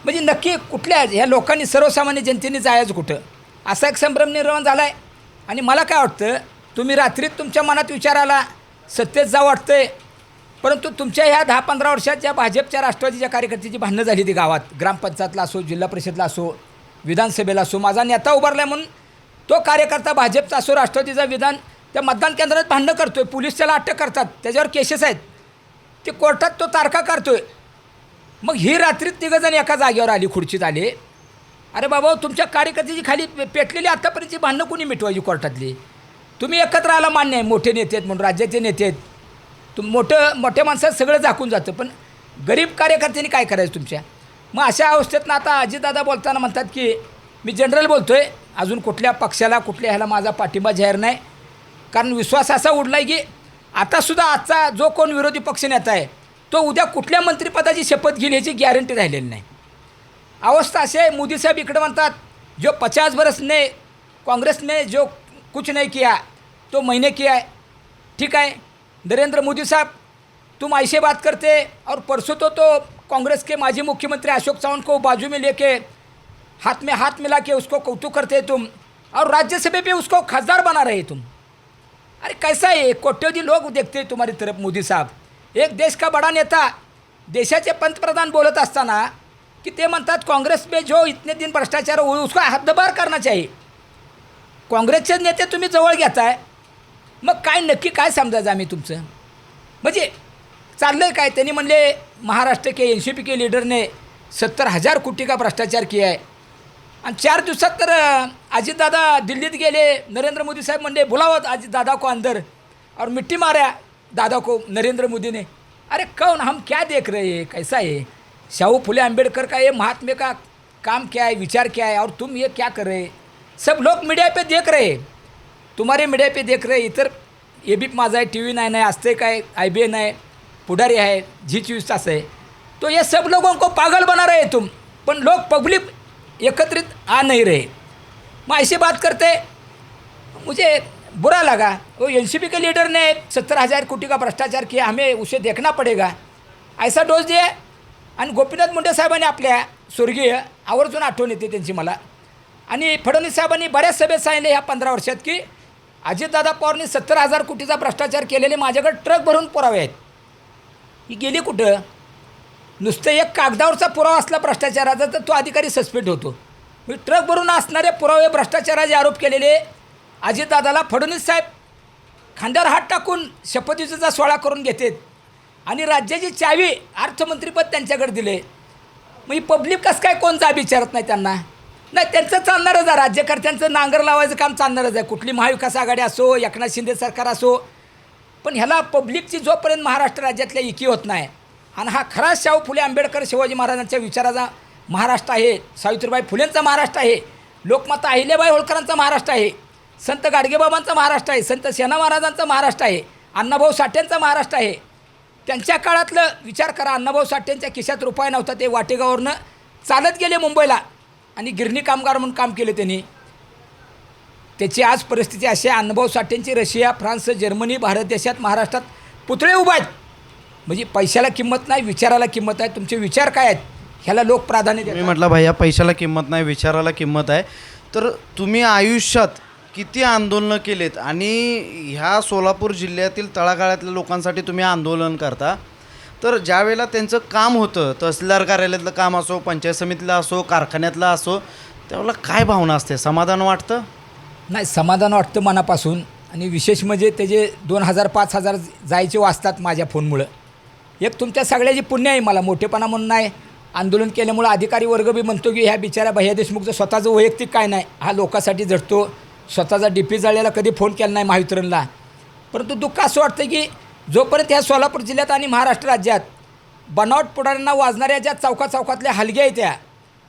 म्हणजे नक्की कुठल्या ह्या लोकांनी, सर्वसामान्य जनतेने जायचं कुठं, असा एक संभ्रम निर्माण झाला आहे. आणि मला काय वाटतं, तुम्ही रात्रीत तुमच्या मनात विचार आला सत्तेत जा वाटतं आहे, परंतु तुमच्या ह्या 10-15 वर्षात ज्या भाजपच्या, राष्ट्रवादीच्या कार्यकर्त्याची भांडणं झाली ती गावात, ग्रामपंचायतला असो, जिल्हा परिषदला असो, विधानसभेला असो, माझा नेता उभारला आहे म्हणून तो कार्यकर्ता भाजपचा असो, राष्ट्रवादीचा विधान त्या मतदान केंद्रात भांडणं करतो आहे, पोलीस त्याला अटक करतात, त्याच्यावर केसेस आहेत, ते कोर्टात तो तारखा काढतो आहे. मग ही रात्रीत 3 जण एका जागेवर आली, खुर्चीत आले. अरे बाबा, तुमच्या कार्यकर्त्याची खाली पेटलेली आत्तापर्यंतची भांडणं कोणी मिटवायची कोर्टातली? तुम्ही एकत्र आला, मान्य आहे, मोठे नेते आहेत म्हणून, राज्याचे नेते आहेत, मोठ्या माणसात सगळं झाकून जातं, पण गरीब कार्यकर्त्यांनी काय करायचं तुमच्या? मग अशा अवस्थेतनं आता अजितदादा बोलताना म्हणतात की मी जनरल बोलतो आहे, अजून कुठल्या पक्षाला, कुठल्या ह्याला माझा पाठिंबा जाहीर नाही, कारण विश्वास असा उडला आहे की आतासुद्धा आजचा जो कोण विरोधी पक्ष नेता आहे तो उद्या कुठल्या मंत्रिपदाची शपथ घेईल याची गॅरंटी राहिलेली नाही. अवस्था अशी आहे, मोदी साहेब इकडे म्हणतात जो 50 बरस ने कांग्रेस ने जो कुछ नहीं किया तो मैंने किया है. ठीक है, नरेंद्र मोदी साहब तुम ऐसे बात करते, और परसों तो कांग्रेस के माजी मुख्यमंत्री अशोक चव्हाण को बाजू में लेके हाथ में हाथ मिला के उसको कौतुक करते तुम, और राज्यसभा पे उसको खासदार बना रहे तुम. अरे कैसा है, कोट्यवधी लोग देखते हैं तुम्हारी तरफ मोदी साहब. एक देश का बड़ा नेता देशाचे पंतप्रधान बोलत असताना की ते म्हणतात काँग्रेस में जो इतने दिन भ्रष्टाचार हुए उसको हद्दपार करना चाहिए. काँग्रेसचे नेते तुम्ही जवळ घेताय, मग काय नक्की काय समजायचं आम्ही तुमचं? म्हणजे चाललं आहे काय? त्यांनी म्हणले महाराष्ट्र के NCP के लीडर ने 70,000 कोटी का भ्रष्टाचार किया है. आणि 4 दिवसात तर अजितदादा दिल्लीत गेले. नरेंद्र मोदी साहब म्हणले बुलाओ अजितदादा को अंदर और मिट्टी मारा दादा को नरेंद्र मोदी ने. अरे कौन हम क्या देख रहे हैं, कैसा है शाहू फुले अम्बेडकर का ये महात्मे का काम क्या है, विचार क्या है, और तुम ये क्या कर रहे. सब लोग मीडिया पे देख रहे, तुम्हारे मीडिया पे देख रहे. इतर ए बी माझा आहे, TV9 आहे, आस्तिक आहे, IBN आहे, पुढारी आहे, झी 24 तास आहे. तो ये सब लोगों को पागल बना रहे तुम, पण लोग पब्लिक एकत्रित आ नहीं रहे. मैं ऐसे बात करते मुझे बुरा लगा. वो NCP के लीडर ने 70,000 कोटी का भ्रष्टाचार किया, हमें उसे देखना पड़ेगा ऐसा डोस दिया. आणि गोपीनाथ मुंडे साहेबांनी आपल्या स्वर्गीय आवर्जून आठवण येते त्यांची मला. आणि फडणवीस साहेबांनी बऱ्याच सभेत सांगितले ह्या 15 वर्षात की अजितदादा पवारनी 70,000 कोटीचा भ्रष्टाचार केलेले माझ्याकडे ट्रक भरून पुरावे आहेत. ही गेली कुठं. नुसतं एक कागदावरचा पुरावा असला भ्रष्टाचाराचा तर तो अधिकारी सस्पेंड होतो. मी ट्रक भरून असणारे पुरावे भ्रष्टाचाराचे आरोप केलेले अजितदादाला फडणवीस साहेब खांद्यावर हात टाकून शपथविधीचा सोहळा करून घेतात आणि राज्याची चावी अर्थमंत्रीपद त्यांच्याकडे दिले. मग ही पब्लिक कसं काय कोण जाब विचारत नाही त्यांना. नाही त्यांचं चालणारच आहे, राज्यकर्त्यांचं नांगर लावायचं काम चालणारच आहे, कुठली महाविकास आघाडी असो, एकनाथ शिंदे सरकार असो. पण ह्याला पब्लिकची जोपर्यंत महाराष्ट्र राज्यातल्या एकी होत नाही आणि हा खरा शाहू फुले आंबेडकर शिवाजी महाराजांच्या विचाराचा महाराष्ट्र आहे, सावित्रीबाई फुलेंचा महाराष्ट्र आहे, लोकमाता अहिल्याबाई होळकरांचा महाराष्ट्र आहे, संत गाडगेबाबांचा महाराष्ट्र आहे, संत सेना महाराजांचा महाराष्ट्र आहे, अण्णाभाऊ साठेंचा महाराष्ट्र आहे. त्यांच्या काळातलं विचार करा. अण्णाभाऊ साठेंच्या खिशात रुपये नव्हता, ते वाटेगावरनं चालत गेले मुंबईला आणि गिरणी कामगार म्हणून काम केले त्यांनी. त्याची आज परिस्थिती अशी आहे, अण्णाभाऊ साठेंची रशिया, फ्रान्स, जर्मनी, भारत देशात, महाराष्ट्रात पुतळे उभा आहेत. म्हणजे पैशाला किंमत नाही, विचाराला किंमत आहे. तुमचे विचार काय आहेत ह्याला लोक प्राधान्य देतात. मी म्हटलं भैया पैशाला किंमत नाही, विचाराला किंमत आहे. तर तुम्ही आयुष्यात किती आंदोलनं केलेत आणि ह्या सोलापूर जिल्ह्यातील तळागाळातल्या लोकांसाठी तुम्ही आंदोलन करता. तर ज्यावेळेला त्यांचं काम होतं, तहसीलदार कार्यालयातलं काम असो, पंचायत समितीला असो, कारखान्यातलं असो, त्यावेळेला काय भावना असते, समाधान वाटतं? नाही, समाधान वाटतं मनापासून. आणि विशेष म्हणजे त्याचे 2,000-5,000 जायचे वाचतात माझ्या फोनमुळं. एक तुमच्या सगळ्याची पुण्य आहे, मला मोठेपणा म्हणून नाही. आंदोलन केल्यामुळं अधिकारी वर्ग बी म्हणतो की ह्या बिचाऱ्या भैया देशमुखचं स्वतःचं वैयक्तिक काय नाही, हा लोकांसाठी झटतो, स्वतःचा DP जाळलेला कधी फोन केला नाही महावितरणला. परंतु दुःख असं वाटतं की जोपर्यंत ह्या सोलापूर जिल्ह्यात आणि महाराष्ट्र राज्यात बनावट पुढाऱ्यांना वाजणाऱ्या ज्या चौकाचौकातल्या हलग्या आहेत त्या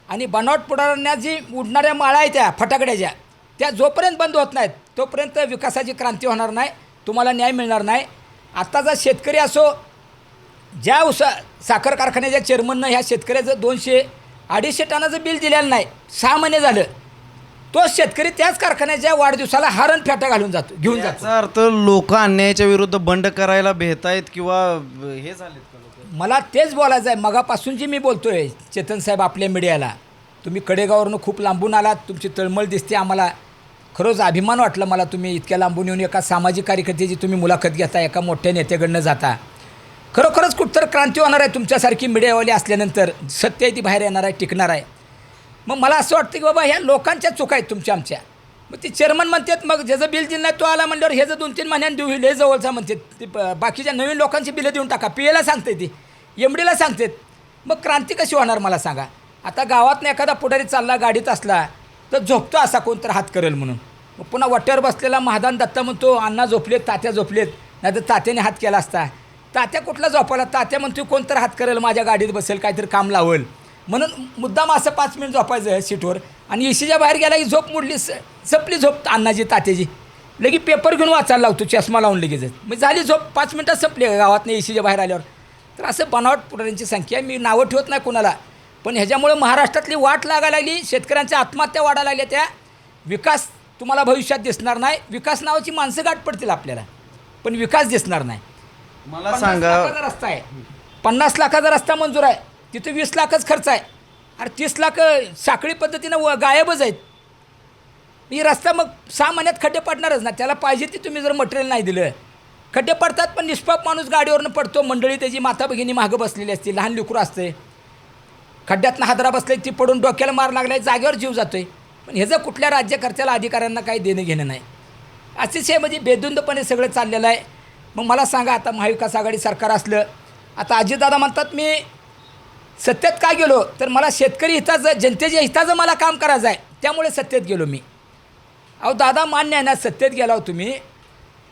आणि बनावट पुढाऱ्यांना जी उडणाऱ्या माळा आहेत त्या फटाकड्याच्या, त्या जोपर्यंत बंद होत नाहीत तोपर्यंत विकासाची क्रांती होणार नाही, तुम्हाला न्याय मिळणार नाही. आत्ताचा शेतकरी असो, ज्या साखर कारखान्याच्या चेअरमननं ह्या शेतकऱ्याचं 200-250 टनाचं बिल दिलेलं नाही, 6 महिने झालं, तोच शेतकरी त्याच कारखान्याच्या वाढदिवसाला हारण फेटा घालून जातो, घेऊन जातो. याचा अर्थ लोक अन्यायाच्या विरुद्ध बंड करायला भेटायत किंवा हे झालेत का लोक? मला तेच बोलायचं आहे. मगापासून जी मी बोलतो आहे चेतन साहेब आपल्या मीडियाला, तुम्ही कडेगाववरनं खूप लांबून आलात, तुमची तळमळ दिसते आम्हाला. खरंच अभिमान वाटला मला, तुम्ही इतक्या लांबून येऊन एका सामाजिक कार्यकर्त्याची तुम्ही मुलाखत घेता, एका मोठ्या नेत्याकडनं जाता. खरोखरच कुठतर क्रांती होणार आहे तुमच्यासारखी मीडियावाली असल्यानंतर, सत्य आहे ती बाहेर येणार आहे, टिकणार आहे. मग मला असं वाटतं की बाबा ह्या लोकांच्या चुका आहेत तुमच्या आमच्या. मग ते चेअरमन म्हणतात मग ज्याचं बिल दिलं नाही तो आला म्हणल्यावर ह्याचं 2-3 महिन्यांनी देऊ हे जवळचा म्हणतात. ते बाकीच्या नवीन लोकांची बिलं देऊन टाका, PAला सांगते ती, MDला सांगतात. मग क्रांती कशी होणार मला सांगा. आता गावातनं एखादा पुढारी चालला गाडीत असला तर झोपतो असा कोणतर हात करेल म्हणून. मग पुन्हा वाट्यावर बसलेला महादान दत्ता म्हणतो अण्णा झोपलेत, तात्या झोपलेत, नाही तर तात्याने हात केला असता. तात्या कुठला झोपायला, तात्या म्हणतो कोणतर हात करेल, माझ्या गाडीत बसेल, काहीतरी काम लावेल म्हणून मुद्दाम असं 5 मिनिट झोपायचं सीटवर. आणि ECच्या बाहेर गेला की झोप मोडली, सपली झोप अण्णाची तात्याची. लगे पेपर घेऊन वाचायला लावतो, चष्मा लावून लगेच. मग झाली झोप, 5 मिनटात संपली गावातनं ECच्या बाहेर आल्यावर. तर असं बनावट पुढाऱ्यांची संख्या आहे. मी नावं ठेवत नाही कोणाला, पण ह्याच्यामुळं महाराष्ट्रातली वाट लागायला लागली, शेतकऱ्यांच्या आत्महत्या वाढायला लागल्या. त्या विकास तुम्हाला भविष्यात दिसणार नाही. विकास नावाची माणसं गाठ पडतील आपल्याला, पण विकास दिसणार नाही. मला सांगा, 50 लाखाचा रस्ता आहे, 50 लाखाचा रस्ता मंजूर आहे, तिथं 20 लाखच खर्च आहे. अरे 30 लाख साखळी पद्धतीनं गायबच आहेत. ही रस्ता मग 6 महिन्यात खड्डे पडणारच ना. त्याला पाहिजे ते तुम्ही जर मटेरियल नाही दिलं, खड्डे पडतात. पण निष्पाप माणूस गाडीवरनं पडतो, मंडळी त्याची माता भगिनी मागं बसलेली असते, लहान लेकरू असते, खड्ड्यातनं हादरा बसले, ती पडून डोक्याला मार लागला, जागेवर जीव जातो आहे. पण ह्याचं कुठल्या राज्यकर्त्याला अधिकाऱ्यांना काही देणं घेणं नाही. अतिशय म्हणजे बेधुंदपणे सगळं चाललेलं आहे. मग मला सांगा, आता महाविकास आघाडी सरकार असलं, आता अजितदादा म्हणतात मी सत्तेत का गेलो तर मला शेतकरी हिताचं जनतेच्या हिताचं मला काम करायचं आहे, त्यामुळे सत्तेत गेलो मी. अहो दादा मान्य आहे ना, सत्तेत गेला हो तुम्ही.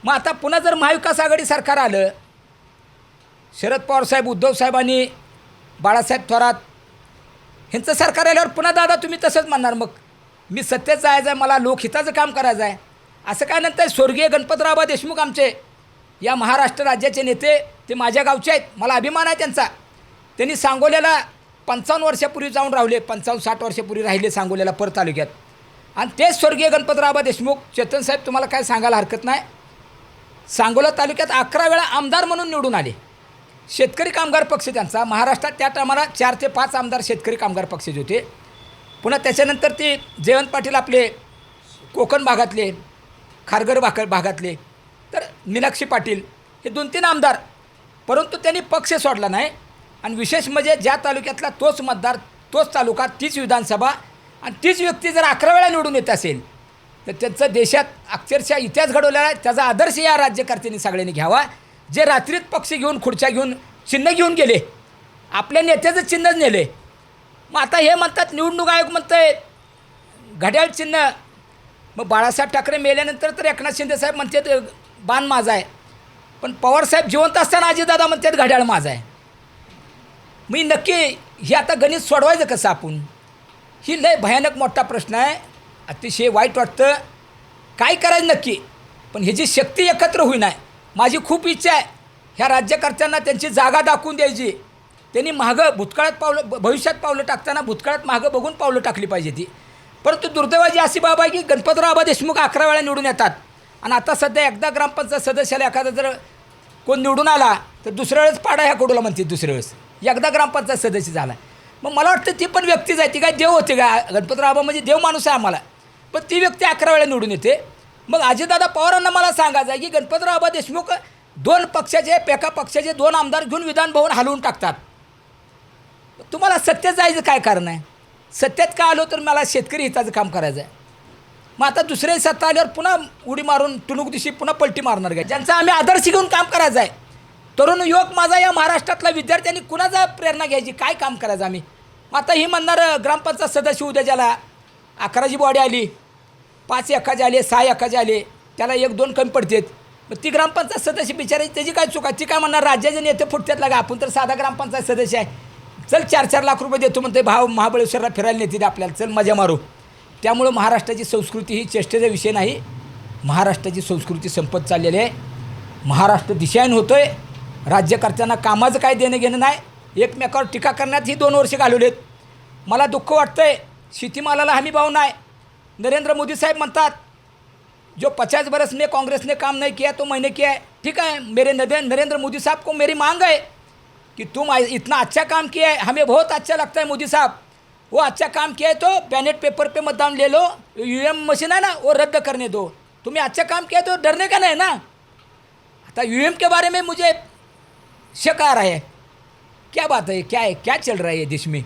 मग आता पुन्हा जर महाविकास आघाडी सरकार आलं, शरद पवार साहेब, उद्धव साहेबांनी, बाळासाहेब थोरात ह्यांचं सरकार आल्यावर पुन्हा दादा तुम्ही तसंच म्हणणार मग मी सत्तेत जायचं आहे, मला लोकहिताचं काम करायचं आहे असं काय. नंतर स्वर्गीय गणपतराव देशमुख आमचे या महाराष्ट्र राज्याचे नेते, ते माझ्या गावचे आहेत, मला अभिमान आहे त्यांचा. त्यांनी सांगोल्याला 55 वर्षापूर्वी जाऊन राहिले, 55-60 वर्षापूर्वी राहिले सांगोल्याला पर तालुक्यात. आणि तेच स्वर्गीय गणपतराव देशमुख, चेतन साहेब तुम्हाला काय सांगायला हरकत नाही, सांगोला तालुक्यात 11 वेळा आमदार म्हणून निवडून आले. शेतकरी कामगार पक्ष त्यांचा महाराष्ट्रात त्या टायमाला 4 ते 5 आमदार शेतकरी कामगार पक्षाचे होते. पुन्हा त्याच्यानंतर ते जयवंत पाटील आपले कोकण भागातले, खारघर भागातले, तर मीनाक्षी पाटील हे 2-3 आमदार. परंतु त्यांनी पक्ष सोडला नाही. आणि विशेष म्हणजे ज्या तालुक्यातला तोच मतदार, तोच तालुका, तीच विधानसभा आणि तीच व्यक्ती जर 11 वेळा निवडून येत असेल तर त्यांचं देशात अक्षरशः इतिहास घडवलेला आहे. त्याचा आदर्श या राज्यकर्त्यांनी सगळ्यांनी घ्यावा. जे रात्रीत पक्ष घेऊन, खुर्च्या घेऊन, चिन्ह घेऊन गेले, आपल्या नेत्याचं चिन्हच नेले. मग आता हे म्हणतात निवडणूक आयोग म्हणतंय घड्याळ चिन्ह. मग बाळासाहेब ठाकरे मेल्यानंतर तर एकनाथ शिंदे साहेब म्हणतात बाण माझा आहे, पण पवारसाहेब जिवंत असताना अजितदादा म्हणतात घड्याळ माझा आहे. मी नक्की हे आता गणित सोडवायचं कसं आपण? ही लय भयानक मोठा प्रश्न आहे. अतिशय वाईट वाटतं. काय करायचं नक्की? पण ह्याची शक्ती एकत्र होईना. माझी खूप इच्छा आहे ह्या राज्यकर्त्यांना त्यांची जागा दाखवून द्यायची. त्यांनी मागं भूतकाळात पावलं, भविष्यात पावलं टाकताना भूतकाळात मागं बघून पावलं टाकली पाहिजे ती. परंतु दुर्दैवाची अशी बाब आहे की गणपतराव देशमुख 11 वेळा निवडून येतात. आणि आता सध्या एकदा ग्रामपंचायत सदस्याला एखादा जर कोण निवडून आला तर दुसऱ्या वेळेस पाडा ह्या कोडूला म्हणते, दुसऱ्या वेळेस एकदा ग्रामपंचायत सदस्य झाला. मग मला वाटतं ती पण व्यक्तीच आहे, ती काय देव होते का? गणपतराव म्हणजे देव माणूस आहे आम्हाला, पण ती व्यक्ती 11 वेळा निवडून येते. मग अजितदादा पवारांना मला सांगायचं आहे की गणपतराव देशमुख 2 पक्षाचे, एका पक्षाचे 2 आमदार घेऊन विधानभवन हलवून टाकतात. तुम्हाला सत्तेत जायचं काय कारण आहे? सत्तेत का आलो तर मला शेतकरी हिताचं काम करायचं आहे. मग आता दुसऱ्या सत्ता आल्यावर पुन्हा उडी मारून टुणूक दिशी पुन्हा पलटी मारणार काय? ज्यांचा आम्ही आदर्श घेऊन काम करायचं आहे. तरुण युवक माझा या महाराष्ट्रातला विद्यार्थ्यांनी कुणाचा प्रेरणा घ्यायची, काय काम करायचं आम्ही? आता ही म्हणणार ग्रामपंचायत सदस्य उद्या ज्याला 11ची बॉडी आली, 5 एकाचे आले, 6 एकाचे आले, त्याला 1-2 कमी पडतात. मग ती ग्रामपंचायत सदस्य बिचारायची त्याची काय चुका? ती काय म्हणणार राज्याचे नेते फुटतात लागा, आपण तर साधा ग्रामपंचायत सदस्य आहे, चल 4-4 लाख रुपये देतो म्हणते, भाव महाबळेश्वरला फिरायला नेते आपल्याला, चल मजा मारू. त्यामुळं महाराष्ट्राची संस्कृती ही चेष्टेचा विषय नाही. महाराष्ट्राची संस्कृती संपत चाललेली आहे. महाराष्ट्र दिशाहीन होतो आहे. राज्यकर्त्यांना कामाचं काय देणं घेणं नाही. एकमेकावर टीका करण्यात ही 2 वर्षे घालवलेत. मला दुःख वाटतं आहे. शेतीमालाला हमी भाव नाही. नरेंद्र मोदी साहेब म्हणतात जो 50 बरस में कांग्रेस ने काम नहीं किया तो मैंने किया है. ठीक है, मेरे नरेंद्र मोदी साहब को मेरी मांग है कि तुम इतना अच्छा काम किया है, हमें बहुत अच्छा लगता है मोदी साहब. वो अच्छा काम किया है तो बैलेट पेपर पे मतदान ले लो, यूएम मशीन है ना वो रद्द करने दो. तुम्हें अच्छा काम किया तो डरने का नहीं ना. आता यूएम के बारे में मुझे शक आ रहा है. क्या बात है, क्या चल रहा है ये देश में?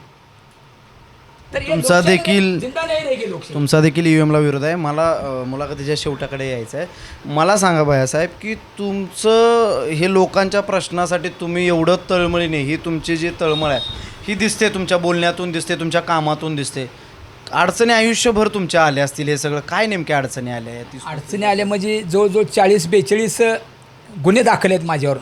तर तुमचा देखील जिंदा नाही रहेगी लोकशाही. तुमचा देखील ईव्हीएमला विरोध आहे. मला मुलाखतीच्या शेवटाकडे यायचं आहे. मला सांगा बाळासाहेब की तुमचं हे लोकांच्या प्रश्नासाठी तुम्ही एवढं तळमळीने, ही तुमची जी तळमळ आहे ही दिसते, तुमच्या बोलण्यातून दिसते, तुमच्या कामातून दिसते. अडचणी आयुष्यभर तुमच्या आल्या असतील, हे सगळं काय नेमक्या अडचणी आल्या आहेत? अडचणी आल्या म्हणजे जवळजवळ 40-42 गुन्हे दाखल आहेत माझ्यावर.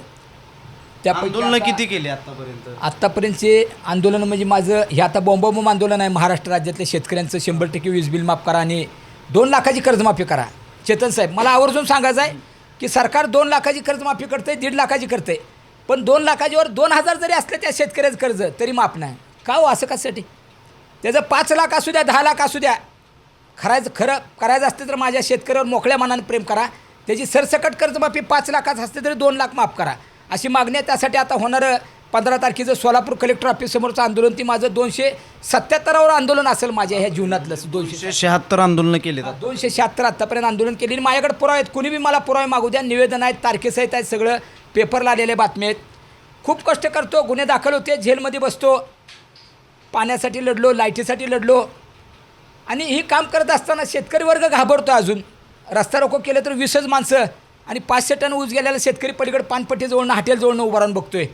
आंदोलनं किती केली आतापर्यंत? आत्तापर्यंतचे आंदोलन म्हणजे माझं हे आता बॉम्ब आंदोलन आहे. महाराष्ट्र राज्यातल्या शेतकऱ्यांचं 100% वीज बिल माफ करा आणि 2 लाखाची कर्जमाफी करा. चेतन साहेब मला आवर्जून सांगायचं आहे की सरकार 2 लाखाची कर्जमाफी करते, 1.5 लाखाची करते, पण 2 लाखाच्यावर 2,000 जरी असले त्या शेतकऱ्याचं कर्ज तरी माफ नाही. का हो असं कशासाठी? त्याचं 5 लाख असू द्या, 10 लाख असू द्या, खरं करायचं असते तर माझ्या शेतकऱ्यावर मोकळ्या मनाने प्रेम करा. त्याची सरसकट कर्जमाफी 5 लाखाचं असते तरी 2 लाख माफ करा अशी मागणी आहे. त्यासाठी आता होणारं 15 तारखेचं सोलापूर कलेक्टर ऑफिससमोरचं आंदोलन ती माझं 277वर आंदोलन असेल माझ्या ह्या जीवनातलं. 276 आंदोलनं केली. 276 आत्तापर्यंत आंदोलन केलेली. माझ्याकडे पुरावे आहेत, कुणी बी मला पुरावे मागू द्या, निवेदन आहेत, तारखेसहित आहेत, सगळं पेपरला आलेले बातम्या आहेत. खूप कष्ट करतो, गुन्हे दाखल होते, जेलमध्ये बसतो, पाण्यासाठी लढलो, लाईटीसाठी लढलो. आणि ही काम करत असताना शेतकरी वर्ग घाबरतो. अजून रस्ता रोको केलं तर 20च माणसं आणि 500 टन ऊस गेलेला शेतकरी पलीकडे पानपट्टीजवळनं हॉटेलजवळनं उभा राहून बघतोय.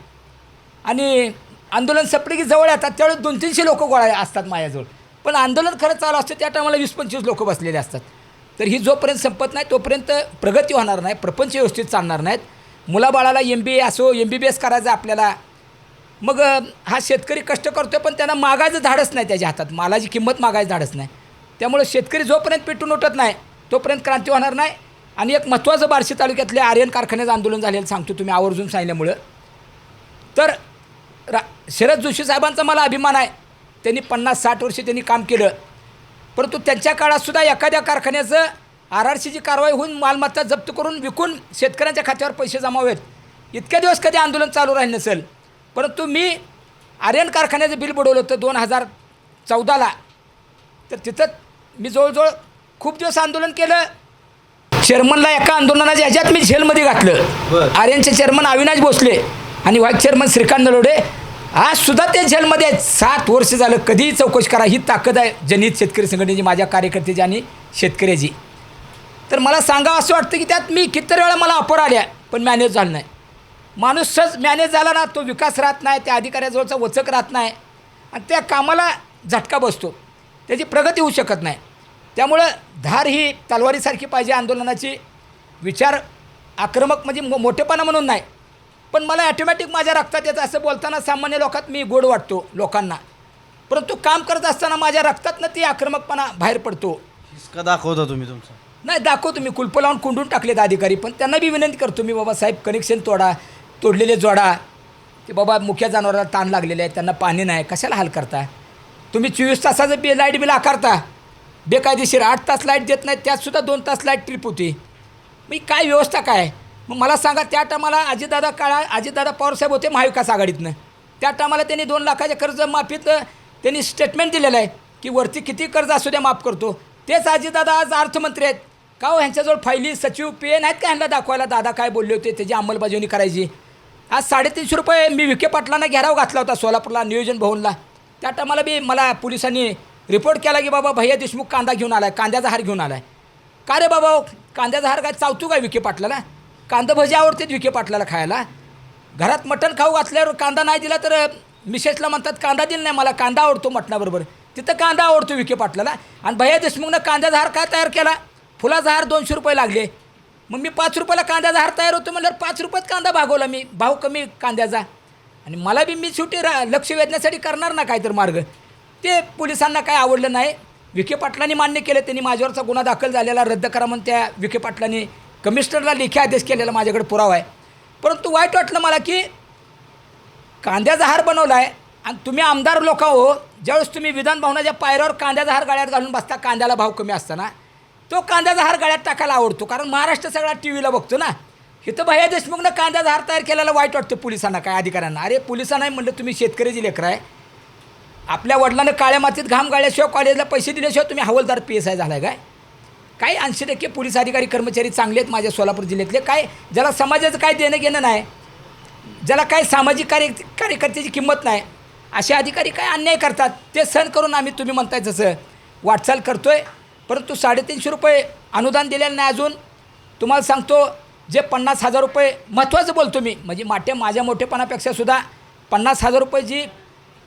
आणि आंदोलन संपले की जवळ येतात त्यावेळेस 200-300 लोक गोळा असतात माझ्याजवळ. पण आंदोलन खरं चालू असतं त्या टायमाला 20-25 लोक बसलेले असतात. तर ही जोपर्यंत संपत नाही तोपर्यंत प्रगती होणार नाही, प्रपंच व्यवस्थित चालणार नाहीत. मुलाबाळाला MBA असो MBBS करायचं आपल्याला. मग हा शेतकरी कष्ट करतो पण त्यांना मागायचं धाडच नाही त्याच्या हातात, मालाची किंमत मागायचं धाडच नाही. त्यामुळे शेतकरी जोपर्यंत पेटून उठत नाही तोपर्यंत क्रांती होणार नाही. आणि एक महत्त्वाचं बार्शी तालुक्यातले आर्यन कारखान्याचं आंदोलन झालेलं सांगतो तुम्ही आवर्जून सांगितल्यामुळं. तर शरद जोशी साहेबांचा मला अभिमान आहे. त्यांनी 50-60 वर्ष त्यांनी काम केलं. परंतु त्यांच्या काळातसुद्धा एखाद्या कारखान्याचं RRCची कारवाई होऊन मालमत्ता जप्त करून विकून शेतकऱ्यांच्या खात्यावर पैसे जमावेत इतक्या दिवस कधी आंदोलन चालू राहिलं नसेल. परंतु मी आर्यन कारखान्याचं बिल बुडवलं होतं 2014ला. तर तिथं मी जवळजवळ खूप दिवस आंदोलन केलं. चेअरमनला एका आंदोलनाच्या ह्याच्यात मी जेलमध्ये घातलं. आर्यनचे चेअरमन अविनाश भोसले आणि व्हाईस चेअरमन श्रीकांत नलोडे आजसुद्धा ते जेलमध्ये आहेत. 7 वर्ष झालं. कधीही चौकशी करा. ही ताकद आहे जनहित शेतकरी संघटनेची, माझ्या कार्यकर्त्याची आणि शेतकऱ्याची. तर मला सांगावं असं वाटतं की त्यात मी कितीतरी वेळा मला ऑफर आल्या पण मॅनेज झालं नाही. माणूसच मॅनेज झाला ना तो विकास राहत नाही, त्या अधिकाऱ्याजवळचा वचक राहत नाही आणि त्या कामाला झटका बसतो, त्याची प्रगती होऊ शकत नाही. त्यामुळं धार ही तलवारीसारखी पाहिजे आंदोलनाची. विचार आक्रमक म्हणजे मोठेपणा म्हणून नाही, पण मला ॲटोमॅटिक माझ्या रक्तात येतं. असं बोलताना सामान्य लोकात मी गोड वाटतो लोकांना, परंतु काम करत असताना माझ्या रक्तातनं ती आक्रमकपणा बाहेर पडतो. हिसका दाखवता तुम्ही तुमचा? नाही दाखवतो मी. कुलपं लावून कोंडून टाकलेत अधिकारी, पण त्यांना बी विनंती करतो मी, बाबा साहेब कनेक्शन तोडलेले जोडा. ते बाबा मुख्य जनावराला ताण लागलेले आहे, त्यांना पाणी नाही, कशाला हाल करता तुम्ही? 24 तासाचं लाईट बिल आकारता बेकायदेशीर. 8 तास लाईट देत नाहीत, त्यातसुद्धा 2 तास लाईट ट्रिप होती. मग काय व्यवस्था काय? मग मला सांगा, त्या टायमाला अजितदादा पवारसाहेब होते महाविकास आघाडीतनं. त्या टायमाला त्यांनी 2 लाखाच्या कर्ज माफीत त्यांनी स्टेटमेंट दिलेलं आहे की वरती किती कर्ज असू द्या माफ करतो. तेच अजितदादा आज अर्थमंत्री आहेत. का हो ह्यांच्याजवळ फायली सचिव PN आहेत का ह्यांना दाखवायला दादा काय बोलले होते त्याची अंमलबजावणी करायची? आज 350 रुपये मी विखे पाटलांना घेराव घातला होता सोलापूरला नियोजन भवनला. त्या टायमाला बी मला पोलिसांनी रिपोर्ट केला की बाबा भैया देशमुख कांदा घेऊन आला आहे, कांद्याचा हार घेऊन आला आहे. का रे बाबा कांद्याचा हार काय चावतो काय विखे पाटलाला? कांदा भजी आवडतेच विखे पाटलाला खायला. घरात मटण खाऊ घातल्यावर कांदा नाही दिला तर मिसेसला म्हणतात कांदा दिला नाही, मला कांदा आवडतो मटणाबरोबर. तिथं कांदा आवडतो विखे पाटलाला. आणि भैया देशमुखनं कांद्याचा हार काय तयार केला? फुलाचा हार 200 रुपये लागले. मग मी 5 रुपयाला कांद्याचा हार तयार होतो म्हणल्यावर 5 रुपयात कांदा भागवला मी, भाव कमी कांद्याचा. आणि मला बी मी शेवटी लक्ष वेधण्यासाठी करणार ना काहीतरी मार्ग. ते पोलिसांना काय आवडलं नाही. विखे पाटलांनी मान्य केलं, त्यांनी माझ्यावरचा गुन्हा दाखल झालेला रद्द करा म्हणून त्या विखे पाटलांनी कमिशनरला लेखी आदेश केलेला माझ्याकडे पुरावा आहे. परंतु वाईट वाटलं मला की कांद्याचा हार बनवला आहे आणि तुम्ही आमदार लोक हो, ज्यावेळेस तुम्ही विधान भवनाच्या पायऱ्यावर कांद्याचा हार गळ्यात घालून बसता, कांद्याला भाव कमी असताना तो कांद्याचा हार गळ्यात टाकायला आवडतो. कारण महाराष्ट्र सगळा TVला बघतो ना. इथं भैया देशमुखनं कांद्याचा हार तयार केलेला वाईट वाटतं पोलिसांना, काय अधिकाऱ्यांना. अरे पोलिसांना म्हणलं तुम्ही शेतकऱ्याची लेकरं आहे. आपल्या वडिलांना काळ्या मातीत घाम गाळल्याशिवाय कॉलेजला पैसे दिल्याशिवाय तुम्ही हवालदार PSI झाला आहे काय? काही 80% पोलीस अधिकारी कर्मचारी चांगले आहेत माझ्या सोलापूर जिल्ह्यातले. काय ज्याला समाजाचं काय देणं घेणं नाही, ज्याला काय सामाजिक कार्यकर्त्याची किंमत नाही, असे अधिकारी काय अन्याय करतात. ते सहन करून आम्ही तुम्ही म्हणताय तसं वाटचाल करतो आहे. परंतु 350 रुपये अनुदान दिलेलं नाही अजून. तुम्हाला सांगतो जे 50,000 रुपये महत्त्वाचं बोलतो मी, म्हणजे माझ्या मोठेपणापेक्षा सुद्धा 50,000 रुपये जी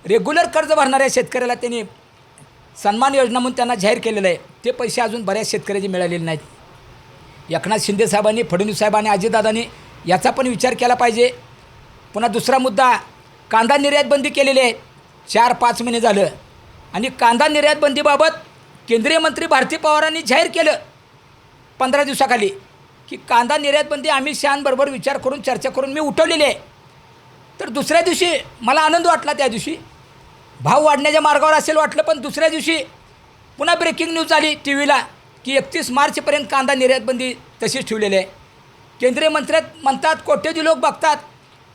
रेग्युलर कर्ज भरणाऱ्या शेतकऱ्याला त्यांनी सन्मान योजना म्हणून त्यांना जाहीर केलेलं आहे, ते पैसे अजून बऱ्याच शेतकऱ्याचे मिळालेले नाहीत. एकनाथ शिंदे साहेबांनी, फडणवीस साहेबांनी, अजितदादांनी याचा पण विचार केला पाहिजे. पुन्हा दुसरा मुद्दा, कांदा निर्यात बंदी केलेली आहे 4-5 महिने झालं. आणि कांदा निर्यात बंदीबाबत केंद्रीय मंत्री भारती पवारांनी जाहीर केलं 15 दिवसाखाली की कांदा निर्यात बंदी अमित शहांबरोबर विचार करून चर्चा करून मी उठवलेली आहे. तर दुसऱ्या दिवशी मला आनंद वाटला. त्या दिवशी भाव वाढण्याच्या मार्गावर असेल वाटलं, पण दुसऱ्या दिवशी पुन्हा ब्रेकिंग न्यूज आली TVला की 31 मार्चपर्यंत कांदा निर्यात बंदी तशीच ठेवलेली आहे. केंद्रीय मंत्री म्हणतात, कोट्यवधी लोक बघतात.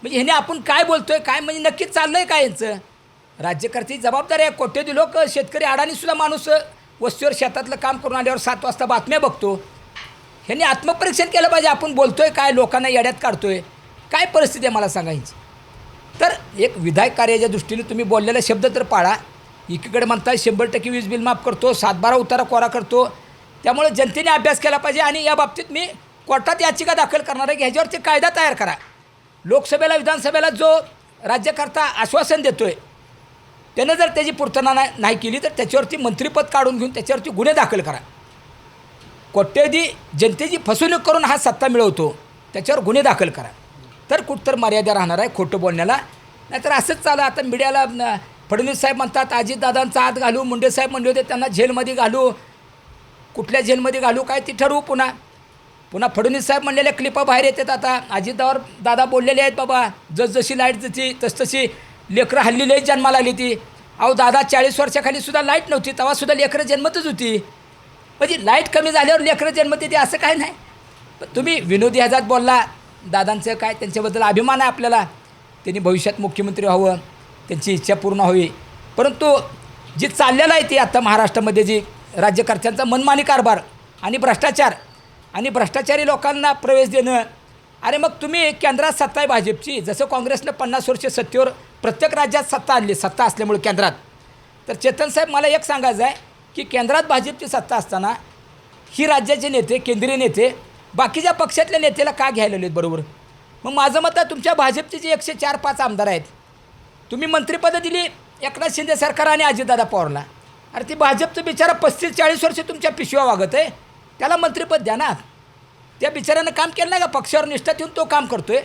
म्हणजे ह्याने आपण काय बोलतो आहे काय, म्हणजे नक्कीच चाललं आहे काय यांचं? राज्यकर्त्याची जबाबदारी आहे. कोट्यवधी लोक, शेतकरी अडाणीसुद्धा माणूस वस्तीवर शेतातलं काम करून आल्यावर 7 वाजता बातम्या बघतो. ह्यांनी आत्मपरीक्षण केलं पाहिजे. आपण बोलतो आहे काय, लोकांना येड्यात काढतो आहे काय, परिस्थिती आहे मला सांगायची. तर एक विधायक कार्याच्या दृष्टीने तुम्ही बोललेला शब्द तर पाळा. एकीकडे म्हणताय 100% वीज बिल माफ करतो, 7-12 उतारा कोरा करतो. त्यामुळे जनतेने अभ्यास केला पाहिजे आणि या बाबतीत मी कोर्टात याचिका दाखल करणार आहे की ह्याच्यावरती कायदा तयार करा. लोकसभेला, विधानसभेला जो राज्यकर्ता आश्वासन देतो आहे, त्यानं जर त्याची पूर्तता नाही केली तर त्याच्यावरती मंत्रिपद काढून घेऊन त्याच्यावरती गुन्हे दाखल करा. कोट्यवधी जनतेची फसवणूक करून हा सत्ता मिळवतो, त्याच्यावर गुन्हे दाखल करा. तर कुठतर मर्यादा राहणार आहे खोटं बोलण्याला. नाहीतर असंच चाललं. आता मीडियाला फडणवीस साहेब म्हणतात अजितदादांचा आत घालू, मुंडे साहेब म्हणले होते त्यांना जेलमध्ये घालू. कुठल्या जेलमध्ये घालू काय ती ठरवू. पुन्हा फडणवीस साहेब म्हणलेल्या क्लिपा बाहेर येतात. आता दादा बोललेले आहेत, बाबा जसजशी लाईट जाती तसतशी लेकरं हल्ली लई जन्माला आली ती. अहो दादा 40 वर्षाखाली सुद्धा लाईट नव्हती, तेव्हासुद्धा लेकरं जन्मतच होती. म्हणजे लाईट कमी झाल्यावर लेकरं जन्मते ते असं काय नाही. पण तुम्ही विनोदी ह्याच्यात बोलला. दादांचं काय, त्यांच्याबद्दल अभिमान आहे आपल्याला. त्यांनी भविष्यात मुख्यमंत्री व्हावं, त्यांची इच्छा पूर्ण व्हावी. परंतु जी चाललेलं आहे ती आता महाराष्ट्रामध्ये जी राज्यकर्त्यांचा मनमानी कारभार आणि भ्रष्टाचार आणि भ्रष्टाचारी लोकांना प्रवेश देणं. अरे मग तुम्ही केंद्रात सत्ता आहे भाजपची, जसं काँग्रेसनं 50 वर्ष सत्तेवर प्रत्येक राज्यात सत्ता आणली, सत्ता असल्यामुळे केंद्रात. तर चेतन साहेब मला एक सांगायचं आहे की केंद्रात भाजपची सत्ता असताना ही राज्याचे नेते, केंद्रीय नेते बाकीच्या पक्षातल्या नेत्याला का घ्यायला आहेत बरोबर. मग माझं मत आहे तुमच्या भाजपचे जे 104-5 आमदार आहेत, तुम्ही मंत्रिपदं दिली एकनाथ शिंदे सरकार आणि अजितदादा पवारला. अरे ती भाजपचं बिचारा 35-40 वर्ष तुमच्या पिशव्या वागत आहे, त्याला मंत्रिपद द्या ना. त्या बिचाऱ्यानं काम केलं नाही का, पक्षावर निष्ठा ठेवून तो काम करतो आहे.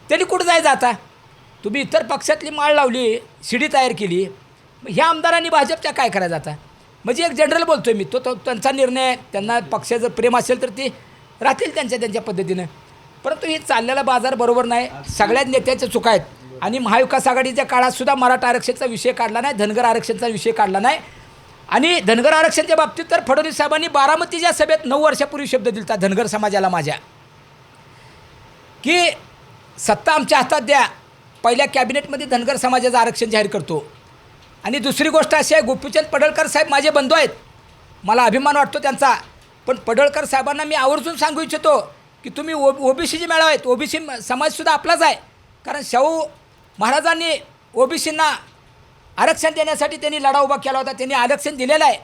त्यांनी कुठं जायचं आता. तुम्ही इतर पक्षातली माळ लावली, शिडी तयार केली, मग ह्या आमदारांनी भाजपच्या काय करायचं आता. म्हणजे एक जनरल बोलतो आहे मी, तो त्यांचा निर्णय, त्यांना पक्षाचं प्रेम असेल तर ते राहतील त्यांच्या पद्धतीनं. परंतु ही चाललेला बाजार बरोबर नाही. सगळ्याच नेत्याच्या चुका आहेत. आणि महाविकास आघाडीच्या काळातसुद्धा मराठा आरक्षणाचा विषय काढला नाही, धनगर आरक्षणाचा विषय काढला नाही. आणि धनगर आरक्षणाच्या बाबतीत तर फडणवीस साहेबांनी बारामतीच्या सभेत 9 वर्षापूर्वी शब्द दिला धनगर समाजाला माझ्या, की सत्ता आमच्या हातात द्या, पहिल्या कॅबिनेटमध्ये धनगर समाजाचं आरक्षण जाहीर करतो. आणि दुसरी गोष्ट अशी आहे, गोपीचंद पडळकर साहेब माझे बंधू आहेत, मला अभिमान वाटतो त्यांचा. पण पडळकर साहेबांना मी आवर्जून सांगू इच्छितो की तुम्ही ओबीसीचे मेळावे आहेत, ओबीसी समाजसुद्धा आपलाच आहे. कारण शाहू महाराजांनी ओबीसींना आरक्षण देण्यासाठी त्यांनी लढा उभा केला होता, त्यांनी आरक्षण दिलेलं आहे.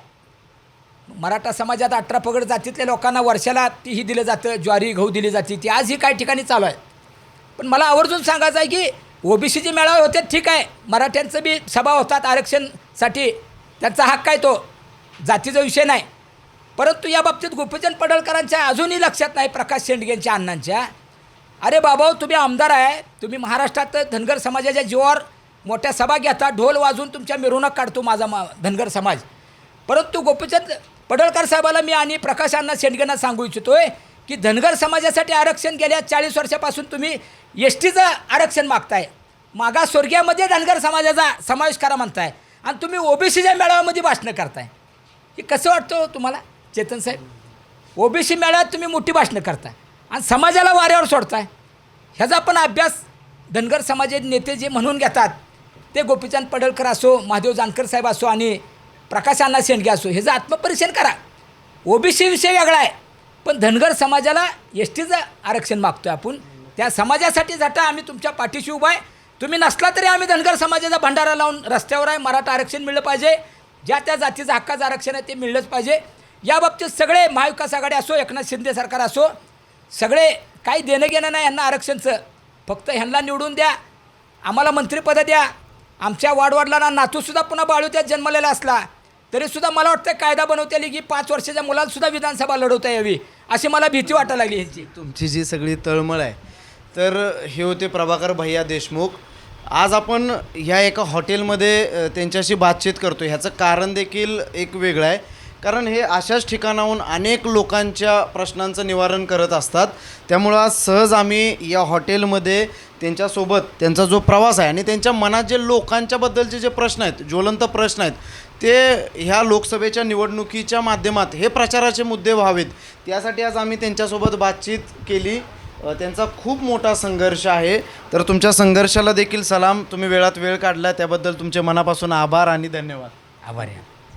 मराठा समाजात 18 पगड जातीतल्या लोकांना वर्षाला तीही दिलं जातं, ज्वारी गहू दिली जाते, ती आजही काही ठिकाणी चालू आहे. पण मला आवर्जून सांगायचं आहे की ओबीसीचे मेळावे होते ठीक आहे, मराठ्यांचं बी सभा होतात आरक्षणसाठी, त्यांचा हक्क आहे, तो जातीचा विषय नाही. परंतु या बाबतीत गोपीचंद पडळकरांच्या अजूनही लक्षात नाही, प्रकाश शेंडगेंच्या अण्णांच्या. अरे बाबा तुम्ही आमदार आहे, तुम्ही महाराष्ट्रात धनगर समाजाच्या जीवावर मोठ्या सभा घेता, ढोल वाजून तुमच्या मिरवणूक काढतो माझा धनगर समाज. परंतु गोपीचंद पडळकर साहेबाला मी आणि प्रकाश अण्णा शेंडगेंना सांगू इच्छितोय की धनगर समाजासाठी आरक्षण गेल्या 40 वर्षापासून तुम्ही एसटीचं आरक्षण मागताय, मागासवर्गीयामध्ये धनगर समाजाचा समावेश करा म्हणताय, आणि तुम्ही ओबीसीच्या मेळाव्यामध्ये भाषणं करताय. हे कसं वाटतं तुम्हाला चेतन साहेब. ओबीसी मेळाव्यात तुम्ही मोठी भाषणं करताय आणि समाजाला वाऱ्यावर सोडताय. ह्याचा पण अभ्यास धनगर समाजाचे नेते जे म्हणून घेतात ते गोपीचंद पडळकर असो, महादेव जानकर साहेब असो आणि प्रकाश अण्णा शेंडगे असो, ह्याचं आत्मपरीक्षण करा. ओबीसी विषय वेगळा आहे, पण धनगर समाजाला एसटीचं आरक्षण मागतो आहे आपण, त्या समाजासाठी जाता आम्ही तुमच्या पाठीशी उभा आहे. तुम्ही नसला तरी आम्ही धनगर समाजाचा भंडारा लावून रस्त्यावर आहे. मराठा आरक्षण मिळलं पाहिजे, ज्या त्या जातीचं हक्काचं आरक्षण आहे ते मिळलंच पाहिजे. या बाबतीत सगळे महाविकास आघाडी असो, एकनाथ शिंदे सरकार असो, सगळे काही देणं घेणं नाही यांना आरक्षणचं. फक्त ह्यांना निवडून द्या, आम्हाला मंत्रिपदं द्या. आमच्या वाडवडिलांना नातूसुद्धा पुन्हा बाळूत्यात जन्मलेला असला तरीसुद्धा मला वाटतं कायदा बनवता येईल की 5 वर्षाच्या मुलांसुद्धा विधानसभा लढवता यावी, अशी मला भीती वाटायला लागली ह्याची. तुमची जी सगळी तळमळ आहे, तर हे होते प्रभाकर भैया देशमुख. आज आपण ह्या एका हॉटेलमध्ये त्यांच्याशी बातचीत करतो. ह्याचं कारण देखील एक वेगळं आहे, कारण हे अशाच ठिकाणाहून अनेक लोकांच्या प्रश्नांचं निवारण करत असतात. त्यामुळं आज सहज आम्ही या हॉटेलमध्ये त्यांच्यासोबत त्यांचा जो प्रवास आहे आणि त्यांच्या मनात जे लोकांच्याबद्दलचे जे प्रश्न आहेत, ज्वलंत प्रश्न आहेत, ते ह्या लोकसभेच्या निवडणुकीच्या माध्यमात हे प्रचाराचे मुद्दे व्हावेत, त्यासाठी आज आम्ही त्यांच्यासोबत बातचीत केली. त्यांचा खूप मोठा संघर्ष आहे, तर तुमच्या संघर्षाला देखील सलाम. तुम्ही वेळात वेळ काढला त्याबद्दल तुमचे मनापासून आभार आणि धन्यवाद. आभार आहे.